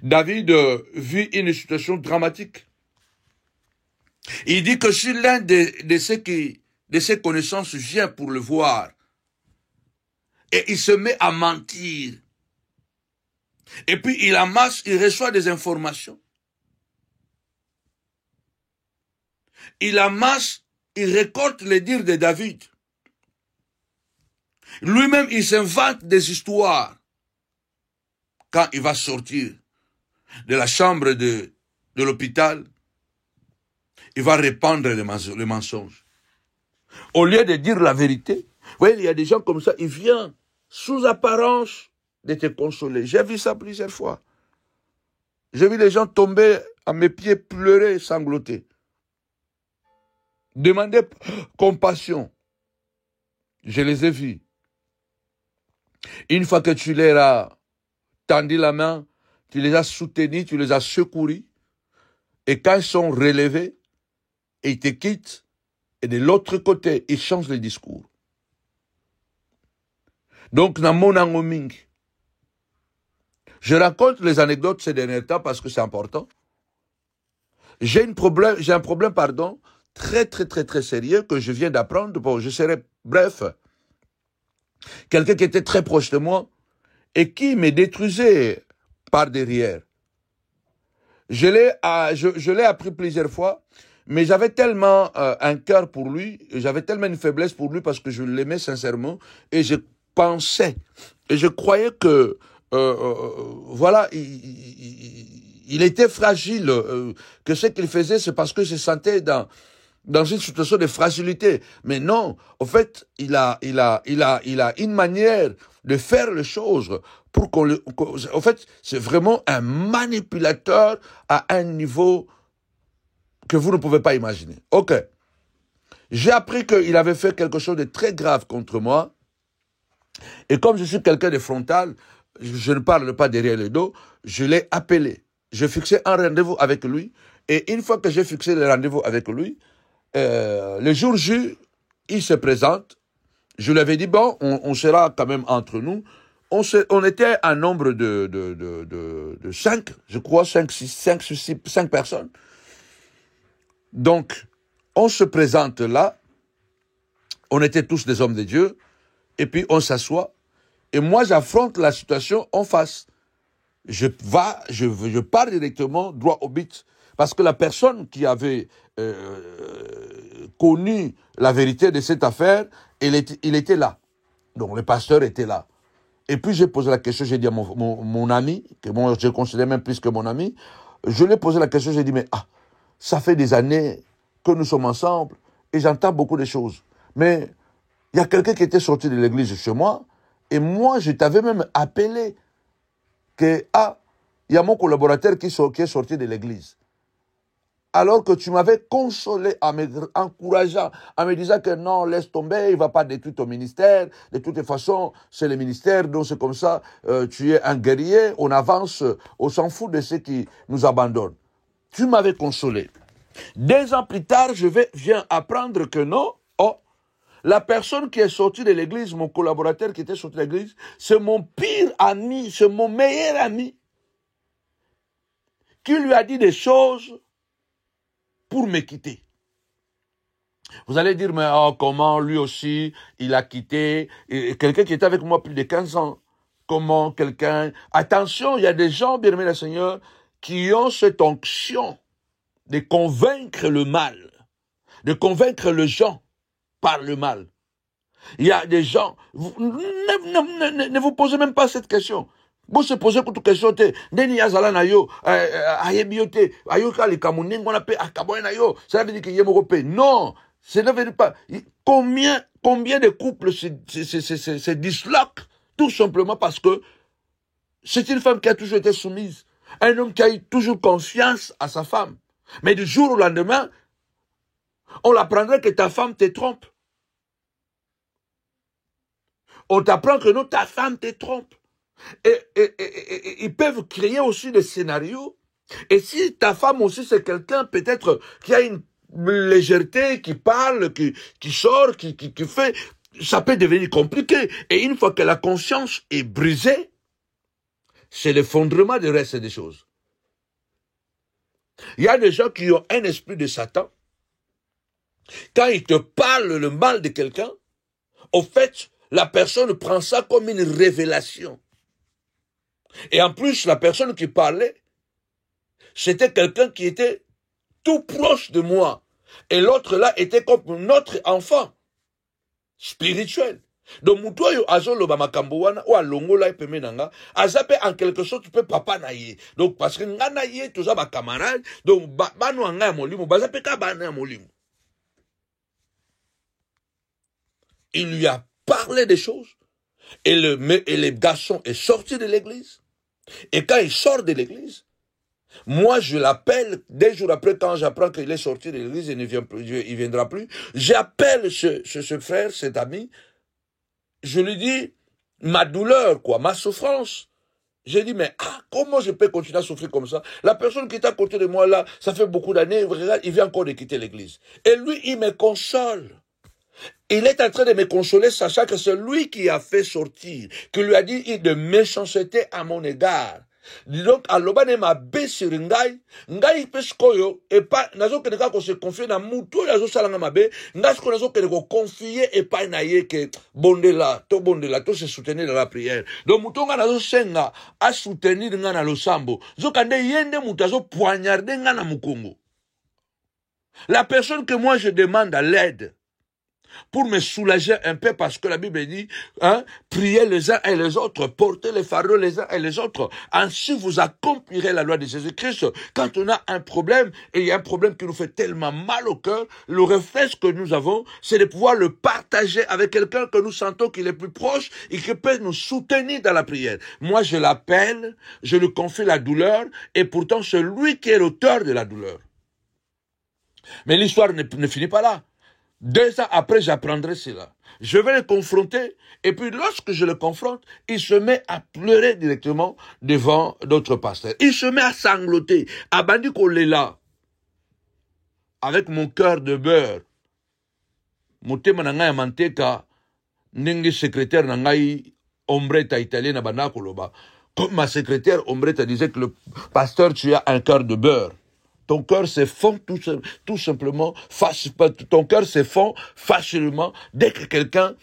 David vit une situation dramatique. Il dit que si l'un de ses connaissances vient pour le voir, et il se met à mentir, et puis il amasse, il reçoit des informations. Il amasse, il récolte les dires de David. Lui-même, il s'invente des histoires. Quand il va sortir de la chambre de l'hôpital, il va répandre le mensonge. Au lieu de dire la vérité, vous voyez, il y a des gens comme ça, ils viennent sous apparence de te consoler. J'ai vu ça plusieurs fois. J'ai vu les gens tomber à mes pieds, pleurer, sangloter. Demander compassion. Je les ai vus. Une fois que tu leur as tendu la main, tu les as soutenus, tu les as secourus, et quand ils sont relevés, ils te quittent, et de l'autre côté, ils changent le discours. Donc, dans mon angoming, je raconte les anecdotes ces derniers temps parce que c'est important. J'ai un problème, très, très, très, très sérieux que je viens d'apprendre. Bon, je serai bref. Quelqu'un qui était très proche de moi et qui me détruisait par derrière. Je l'ai appris plusieurs fois, mais j'avais tellement un cœur pour lui, j'avais tellement une faiblesse pour lui parce que je l'aimais sincèrement et je pensais et je croyais que voilà, il était fragile, que ce qu'il faisait c'est parce que je sentais dans une situation de fragilité. Mais non, en fait, il a une manière de faire les choses pour en fait, c'est vraiment un manipulateur à un niveau que vous ne pouvez pas imaginer. Ok. J'ai appris qu'il avait fait quelque chose de très grave contre moi. Et comme je suis quelqu'un de frontal, je ne parle pas derrière le dos, je l'ai appelé. J'ai fixé un rendez-vous avec lui. Et une fois que j'ai fixé le rendez-vous avec lui, le jour J, il se présente. Je lui avais dit, bon, on sera quand même entre nous. On était un nombre de 5, je crois, 5 personnes. Donc, on se présente là. On était tous des hommes de Dieu. Et puis, on s'assoit. Et moi, j'affronte la situation en face. Je pars directement droit au but. Parce que la personne qui avait connu la vérité de cette affaire, il était là. Donc le pasteur était là. Et puis j'ai posé la question, j'ai dit à mon ami, que moi je considère même plus que mon ami, je lui ai posé la question, j'ai dit, mais ça fait des années que nous sommes ensemble et j'entends beaucoup de choses. Mais il y a quelqu'un qui était sorti de l'église chez moi et moi je t'avais même appelé que, il y a mon collaborateur qui est sorti de l'église. Alors que tu m'avais consolé en m'encourageant, en me disant que non, laisse tomber, il ne va pas détruire ton ministère. De toutes les façons, c'est le ministère, donc c'est comme ça, tu es un guerrier, on avance, on s'en fout de ceux qui nous abandonnent. Tu m'avais consolé. 2 ans plus tard, viens apprendre que non, la personne qui est sortie de l'église, mon collaborateur qui était sorti de l'église, c'est mon pire ami, c'est mon meilleur ami. qui lui a dit des choses pour me quitter. Vous allez dire, mais oh, comment lui aussi, il a quitté quelqu'un qui était avec moi plus de 15 ans. Comment quelqu'un... Attention, il y a des gens, bien aimés le Seigneur, qui ont cette onction de convaincre le mal, de convaincre les gens par le mal. Il y a des gens... Ne vous posez même pas cette question. Vous se posez toute question, Deni Yazala na yo, Ayebiote, Ayoka le Kamuning, on appelle Akaboy na yo, ça veut dire qu'il y a Morope. Non, ça ne veut dire pas. Combien de couples se disloquent tout simplement parce que c'est une femme qui a toujours été soumise. Un homme qui a eu toujours confiance à sa femme. Mais du jour au lendemain, on l'apprendrait que ta femme te trompe. On t'apprend que non, ta femme te trompe. Et ils peuvent créer aussi des scénarios. Et si ta femme aussi c'est quelqu'un peut-être qui a une légèreté, qui parle, qui sort, qui fait, ça peut devenir compliqué. Et une fois que la conscience est brisée, c'est l'effondrement du reste des choses. Il y a des gens qui ont un esprit de Satan. Quand ils te parlent le mal de quelqu'un, au fait, la personne prend ça comme une révélation. Et en plus, la personne qui parlait, c'était quelqu'un qui était tout proche de moi. Et l'autre là était comme notre enfant spirituel. Donc, mutoyo azolo ba makambo wana ou alongola epemenanga, azape en quelque sorte tu peux papa naye. Donc parce que nga naye tous ba camarade, donc banu anga molimo, bazape ka bana molimo. Il lui a parlé des choses et le garçon est sorti de l'église. Et quand il sort de l'église, moi je l'appelle, 2 jours après quand j'apprends qu'il est sorti de l'église et il viendra plus, j'appelle ce frère, cet ami, je lui dis ma douleur, quoi, ma souffrance. J'ai dit, mais comment je peux continuer à souffrir comme ça? La personne qui est à côté de moi là, ça fait beaucoup d'années, regarde, il vient encore de quitter l'église. Et lui, il me console. Il est en train de me consoler, sachant que c'est lui qui a fait sortir, qui lui a dit de méchanceté à mon égard. Donc, alobane ma sur ngai peskoyo, et pas, nazo keneka ko se confier na muto, nazo salanga mabe, nazo nazo keneko confier et pas naye que bondela, to se soutenir dans la prière. Donc, muto nga nazo senga, a soutenir nga na losambo. Zo kande yende mutazo poignarder nga na mukongo. La personne que moi je demande à l'aide, pour me soulager un peu, parce que la Bible dit, priez les uns et les autres, portez les fardeaux les uns et les autres, ainsi vous accomplirez la loi de Jésus-Christ. Quand on a un problème, et il y a un problème qui nous fait tellement mal au cœur, le réflexe que nous avons, c'est de pouvoir le partager avec quelqu'un que nous sentons qu'il est plus proche et qui peut nous soutenir dans la prière. Moi, je l'appelle, je lui confie la douleur, et pourtant c'est lui qui est l'auteur de la douleur. Mais l'histoire ne finit pas là. 2 ans après, j'apprendrai cela. Je vais le confronter, et puis lorsque je le confronte, il se met à pleurer directement devant d'autres pasteurs. Il se met à sangloter. Abandi Kolela, avec mon cœur de beurre, motema na ngai manteka, ndenge secrétaire na ngai ombretta italienne abanda koloba. Comme ma secrétaire ombretta disait que le pasteur, tu as un cœur de beurre. Ton cœur se fond tout simplement, ton cœur se fond facilement dès que quelqu'un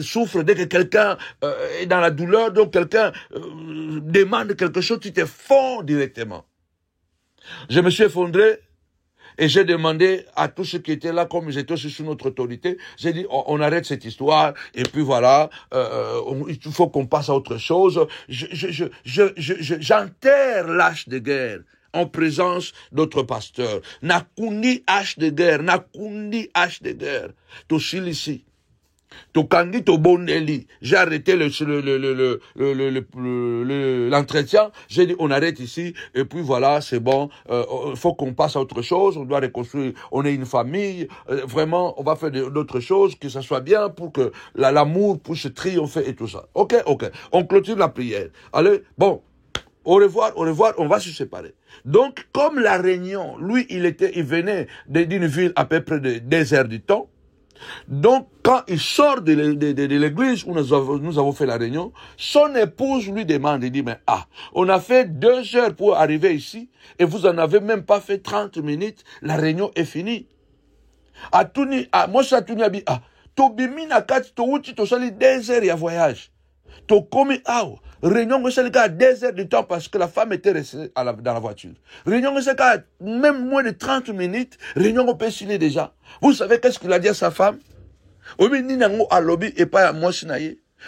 souffre, dès que quelqu'un est dans la douleur, donc quelqu'un demande quelque chose, tu te fonds directement. Je me suis effondré et j'ai demandé à tous ceux qui étaient là, comme ils étaient aussi sous notre autorité, j'ai dit, on arrête cette histoire, et puis voilà, il faut qu'on passe à autre chose. J'enterre l'âge de guerre en présence d'autres pasteurs. Nakundi hache de guerre, nakundi hache de guerre. To silisi, to kandi to boneli. J'ai arrêté l'entretien. J'ai dit on arrête ici et puis voilà c'est bon. Il faut qu'on passe à autre chose. On doit reconstruire. On est une famille. Vraiment on va faire d'autres choses que ça soit bien pour que l'amour puisse triompher et tout ça. Ok. On clôture la prière. Allez bon. Au revoir, on va se séparer. Donc, comme la Réunion, lui, il venait d'une ville à peu près de 2 heures du temps, Donc, quand il sort de l'église où nous avons fait la réunion, son épouse lui demande, il dit, mais on a fait 2 heures pour arriver ici, et vous en avez même pas fait 30 minutes, la réunion est finie. Moi, ça tourne à Tobimi na kati, to uti, to sali 2 heures, il y a voyage. To komi réunion à 2 heures de temps parce que la femme était restée dans la voiture. Réunion même moins de 30 minutes, réunion on peut signer déjà. Vous savez qu'est-ce qu'il a dit à sa femme?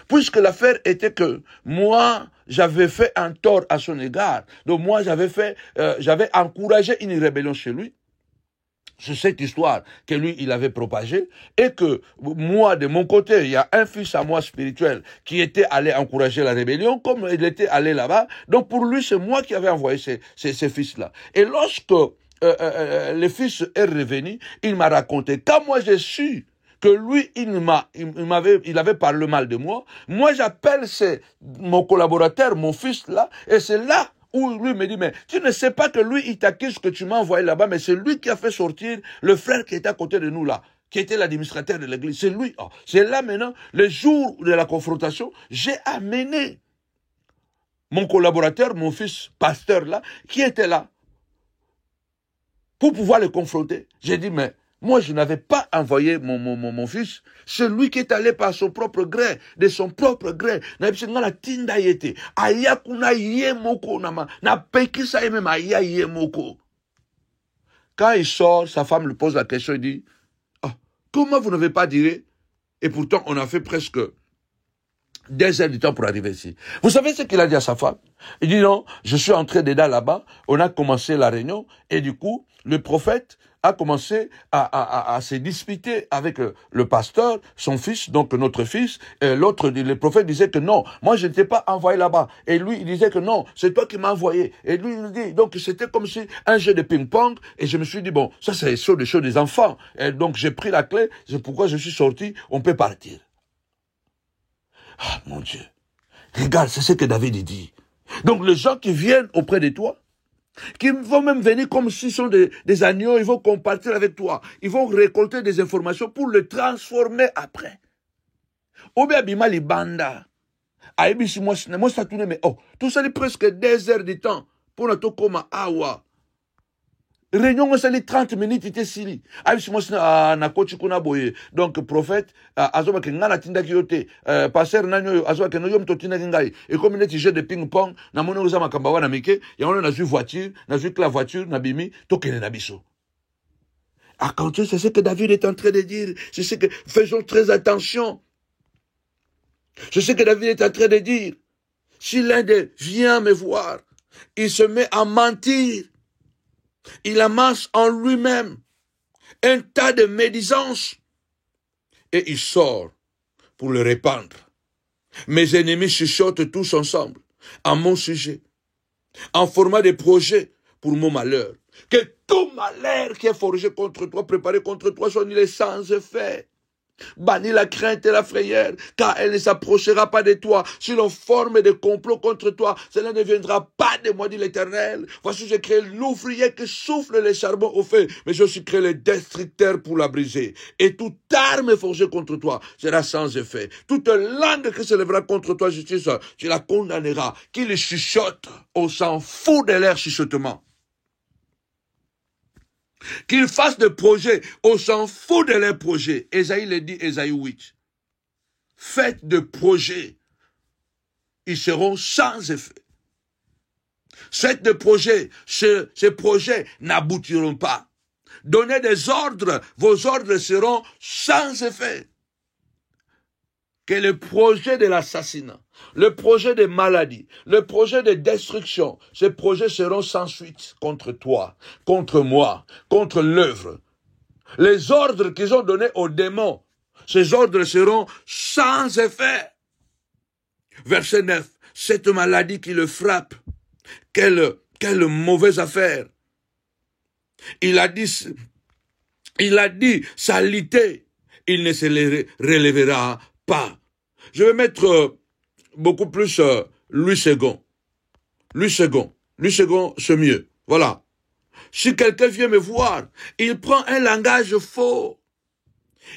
Puisque l'affaire était que moi, j'avais fait un tort à son égard. Donc moi, j'avais encouragé une rébellion chez lui. C'est cette histoire que lui, il avait propagée, et que moi, de mon côté, il y a un fils à moi spirituel qui était allé encourager la rébellion, comme il était allé là-bas. Donc pour lui, c'est moi qui avais envoyé ces fils-là. Et lorsque le fils est revenu, il m'a raconté, quand moi j'ai su que lui, il avait parlé mal de moi, moi j'appelle mon collaborateur, mon fils là, et c'est là où lui me dit, mais tu ne sais pas que lui, il t'accuse que tu m'as envoyé là-bas, mais c'est lui qui a fait sortir le frère qui était à côté de nous là, qui était l'administrateur de l'église. C'est lui. C'est là maintenant, le jour de la confrontation, j'ai amené mon collaborateur, mon fils pasteur là, qui était là, pour pouvoir le confronter. J'ai dit, mais moi, je n'avais pas envoyé mon fils. C'est lui qui est allé par son propre gré, de son propre gré. Quand il sort, sa femme lui pose la question, il dit, comment vous n'avez pas dit? Et pourtant, on a fait presque 2 heures du temps pour arriver ici. Vous savez ce qu'il a dit à sa femme? Il dit, non, je suis entré dedans là-bas, on a commencé la réunion, et du coup, le prophète a commencé à se disputer avec le pasteur, son fils, donc notre fils, et l'autre, le prophète disait que non, moi je n'étais pas envoyé là-bas. Et lui, il disait que non, c'est toi qui m'as envoyé. Et lui, il dit, donc c'était comme si un jeu de ping-pong, et je me suis dit, bon, ça c'est sur les choses des enfants. Et donc j'ai pris la clé, c'est pourquoi je suis sorti, on peut partir. Ah, mon Dieu. Regarde, c'est ce que David dit. Donc les gens qui viennent auprès de toi, qui vont même venir comme s'ils sont des agneaux, ils vont compartir avec toi. Ils vont récolter des informations pour le transformer après. Obi abima libanda. Aibisi moi ça tourne mais tout ça est presque 2 heures de temps pour notre koma awa. Réunion ça les 30 minutes était sili. Aibisi moi na kochi kuna boye. Donc prophète azoba ke ngana tinda kiyote passer nanyo azoba ke no yom to tinda ngai. Et comme il est jeu de ping pong na mono za makamba wana mike, ya on a vu voiture, na vu que la voiture na bimi to kene na biso. Quand c'est ce que David est en train de dire, c'est ce que faisons très attention. C'est ce que David est en train de dire. Si l'un d'eux vient me voir, il se met à mentir. Il amasse en lui-même un tas de médisances et il sort pour le répandre. Mes ennemis chuchotent tous ensemble à mon sujet, en format de projet pour mon malheur. Que tout malheur qui est forgé contre toi, préparé contre toi, soit nul et sans effet. Bannis la crainte et la frayeur, car elle ne s'approchera pas de toi. Si l'on forme des complots contre toi, cela ne viendra pas de moi, dit l'Éternel. Voici, j'ai créé l'ouvrier qui souffle les charbons au feu, mais j'ai aussi créé le destructeur pour la briser. Et toute arme forgée contre toi sera sans effet. Toute langue qui se lèvera contre toi, justice, tu la condamneras. Qu'il chuchote, on s'en fout de leur chuchotement. Qu'ils fassent des projets, on s'en fout de leurs projets. Ésaïe le dit, Ésaïe 8. Faites des projets, ils seront sans effet. Faites des projets, ces projets n'aboutiront pas. Donnez des ordres, vos ordres seront sans effet. Que le projet de l'assassinat, le projet de maladie, le projet de destruction, ces projets seront sans suite contre toi, contre moi, contre l'œuvre. Les ordres qu'ils ont donnés aux démons, ces ordres seront sans effet. Verset 9, cette maladie qui le frappe, quelle mauvaise affaire. Il a dit salité, il ne se relèvera pas. Je vais mettre beaucoup plus Louis II. Louis II, c'est mieux. Voilà. Si quelqu'un vient me voir, il prend un langage faux.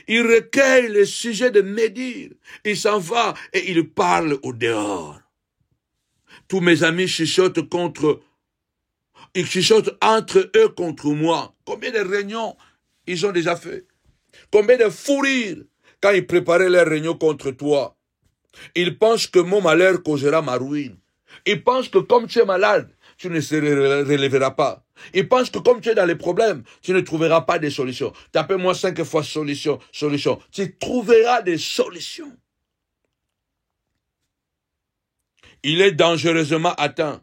Il recueille le sujet de médire. Il s'en va et il parle au dehors. Tous mes amis chuchotent ils chuchotent entre eux contre moi. Combien de réunions ils ont déjà fait? Combien de fous rires quand ils préparaient leurs réunions contre toi? Ils pensent que mon malheur causera ma ruine. Ils pensent que comme tu es malade, tu ne se relèveras pas. Ils pensent que comme tu es dans les problèmes, tu ne trouveras pas de solutions. Tapez-moi 5 fois solution, solution. Tu trouveras des solutions. Il est dangereusement atteint.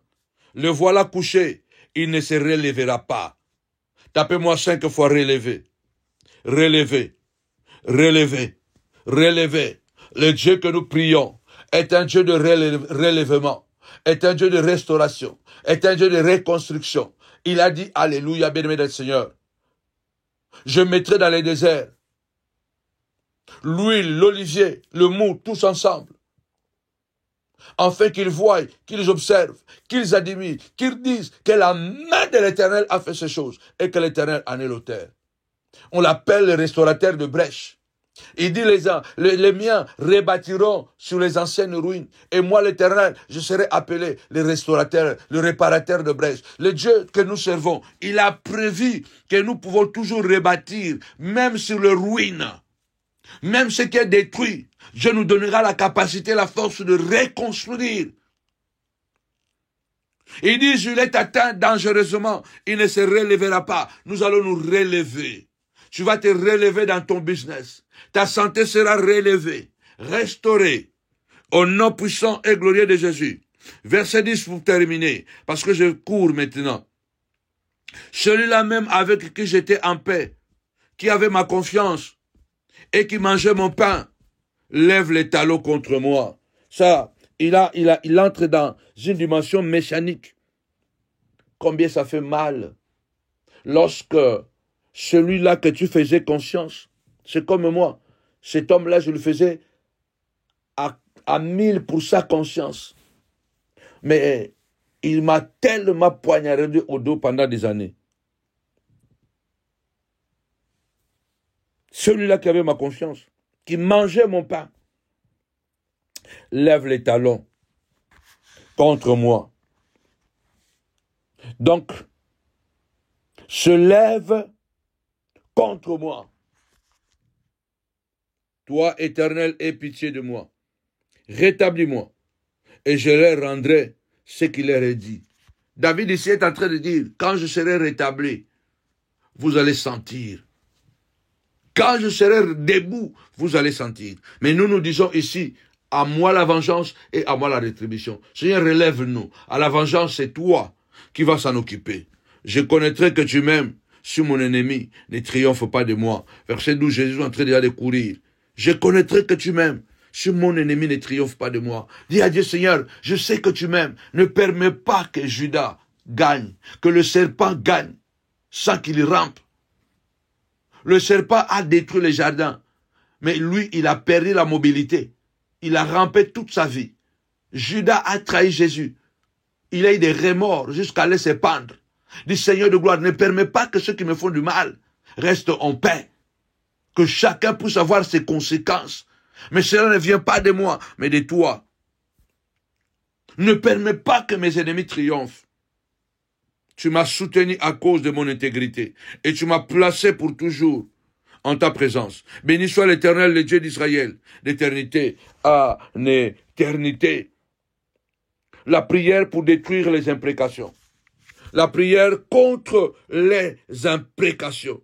Le voilà couché. Il ne se relèvera pas. Tapez-moi 5 fois relever. Relever. Relever. Relever. Le Dieu que nous prions est un Dieu de relèvement, est un Dieu de restauration, est un Dieu de reconstruction. Il a dit, alléluia, bien-aimé du Seigneur. Je mettrai dans les déserts l'huile, l'olivier, le mou, tous ensemble, afin qu'ils voient, qu'ils observent, qu'ils admirent, qu'ils disent que la main de l'Éternel a fait ces choses et que l'Éternel en est l'auteur. On l'appelle le restaurateur de brèches. Il dit les miens rebâtiront sur les anciennes ruines. Et moi, l'Éternel, je serai appelé le restaurateur, le réparateur de brèches. Le Dieu que nous servons, il a prévu que nous pouvons toujours rebâtir, même sur les ruines. Même ce qui est détruit, Dieu nous donnera la capacité, la force de reconstruire. Il dit, je l'ai atteint dangereusement, il ne se relèvera pas. Nous allons nous relever. Tu vas te relever dans ton business. Ta santé sera relevée, restaurée, au nom puissant et glorieux de Jésus. Verset 10 pour terminer, parce que je cours maintenant. Celui-là même avec qui j'étais en paix, qui avait ma confiance et qui mangeait mon pain, lève les talons contre moi. Ça, il entre dans une dimension mécanique. Combien ça fait mal lorsque celui-là que tu faisais conscience, c'est comme moi. Cet homme-là, je le faisais à 1000% conscience. Mais il m'a tellement poignardé au dos pendant des années. Celui-là qui avait ma confiance, qui mangeait mon pain, lève les talons contre moi. Donc, se lève contre moi. Toi, Éternel, aie pitié de moi. Rétablis-moi, et je leur rendrai ce qu'il leur est dit. David ici est en train de dire, quand je serai rétabli, vous allez sentir. Quand je serai debout, vous allez sentir. Mais nous disons ici, à moi la vengeance et à moi la rétribution. Seigneur, relève-nous. À la vengeance, c'est toi qui vas s'en occuper. Je connaîtrai que tu m'aimes. Si mon ennemi ne triomphe pas de moi. Verset 12, Jésus est en train de courir. Je connaîtrai que tu m'aimes. Si mon ennemi ne triomphe pas de moi. Dis à Dieu, Seigneur, je sais que tu m'aimes. Ne permets pas que Judas gagne. Que le serpent gagne sans qu'il rampe. Le serpent a détruit les jardins. Mais lui, il a perdu la mobilité. Il a rampé toute sa vie. Judas a trahi Jésus. Il a eu des remords jusqu'à aller se pendre. Dis, Seigneur de gloire, ne permets pas que ceux qui me font du mal restent en paix. Que chacun puisse avoir ses conséquences. Mais cela ne vient pas de moi, mais de toi. Ne permets pas que mes ennemis triomphent. Tu m'as soutenu à cause de mon intégrité. Et tu m'as placé pour toujours en ta présence. Béni soit l'Éternel, le Dieu d'Israël, d'éternité à éternité. La prière pour détruire les imprécations. La prière contre les imprécations.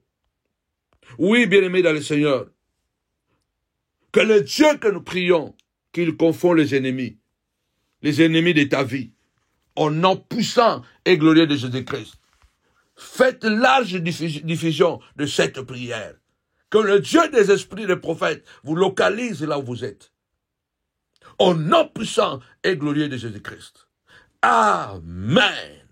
Oui, bien-aimés dans le Seigneur, que le Dieu que nous prions, qu'il confond les ennemis de ta vie, au nom puissant et glorieux de Jésus-Christ. Faites large diffusion de cette prière. Que le Dieu des esprits des prophètes vous localise là où vous êtes. Au nom puissant et glorieux de Jésus-Christ. Amen.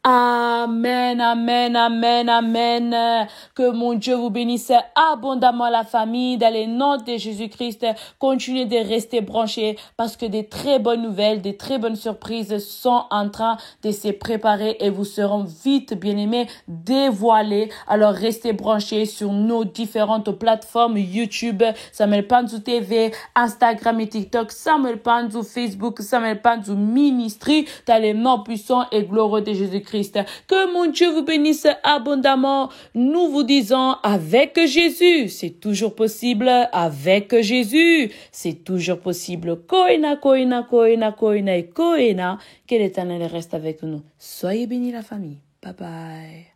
Amen, amen, amen, amen. Que mon Dieu vous bénisse abondamment la famille dans le nom de Jésus-Christ. Continuez de rester branchés parce que des très bonnes nouvelles, des très bonnes surprises sont en train de se préparer et vous seront vite, bien-aimés, dévoilés. Alors restez branchés sur nos différentes plateformes YouTube, Samuel Panzou TV, Instagram et TikTok, Samuel Panzou, Facebook, Samuel Panzou Ministry, dans les noms puissants et glorieux de Jésus-Christ. Que mon Dieu vous bénisse abondamment. Nous vous disons, avec Jésus, c'est toujours possible. Avec Jésus, c'est toujours possible. Koina, koina, koina, koina et koina. Que l'Éternel reste avec nous. Soyez bénis la famille. Bye bye.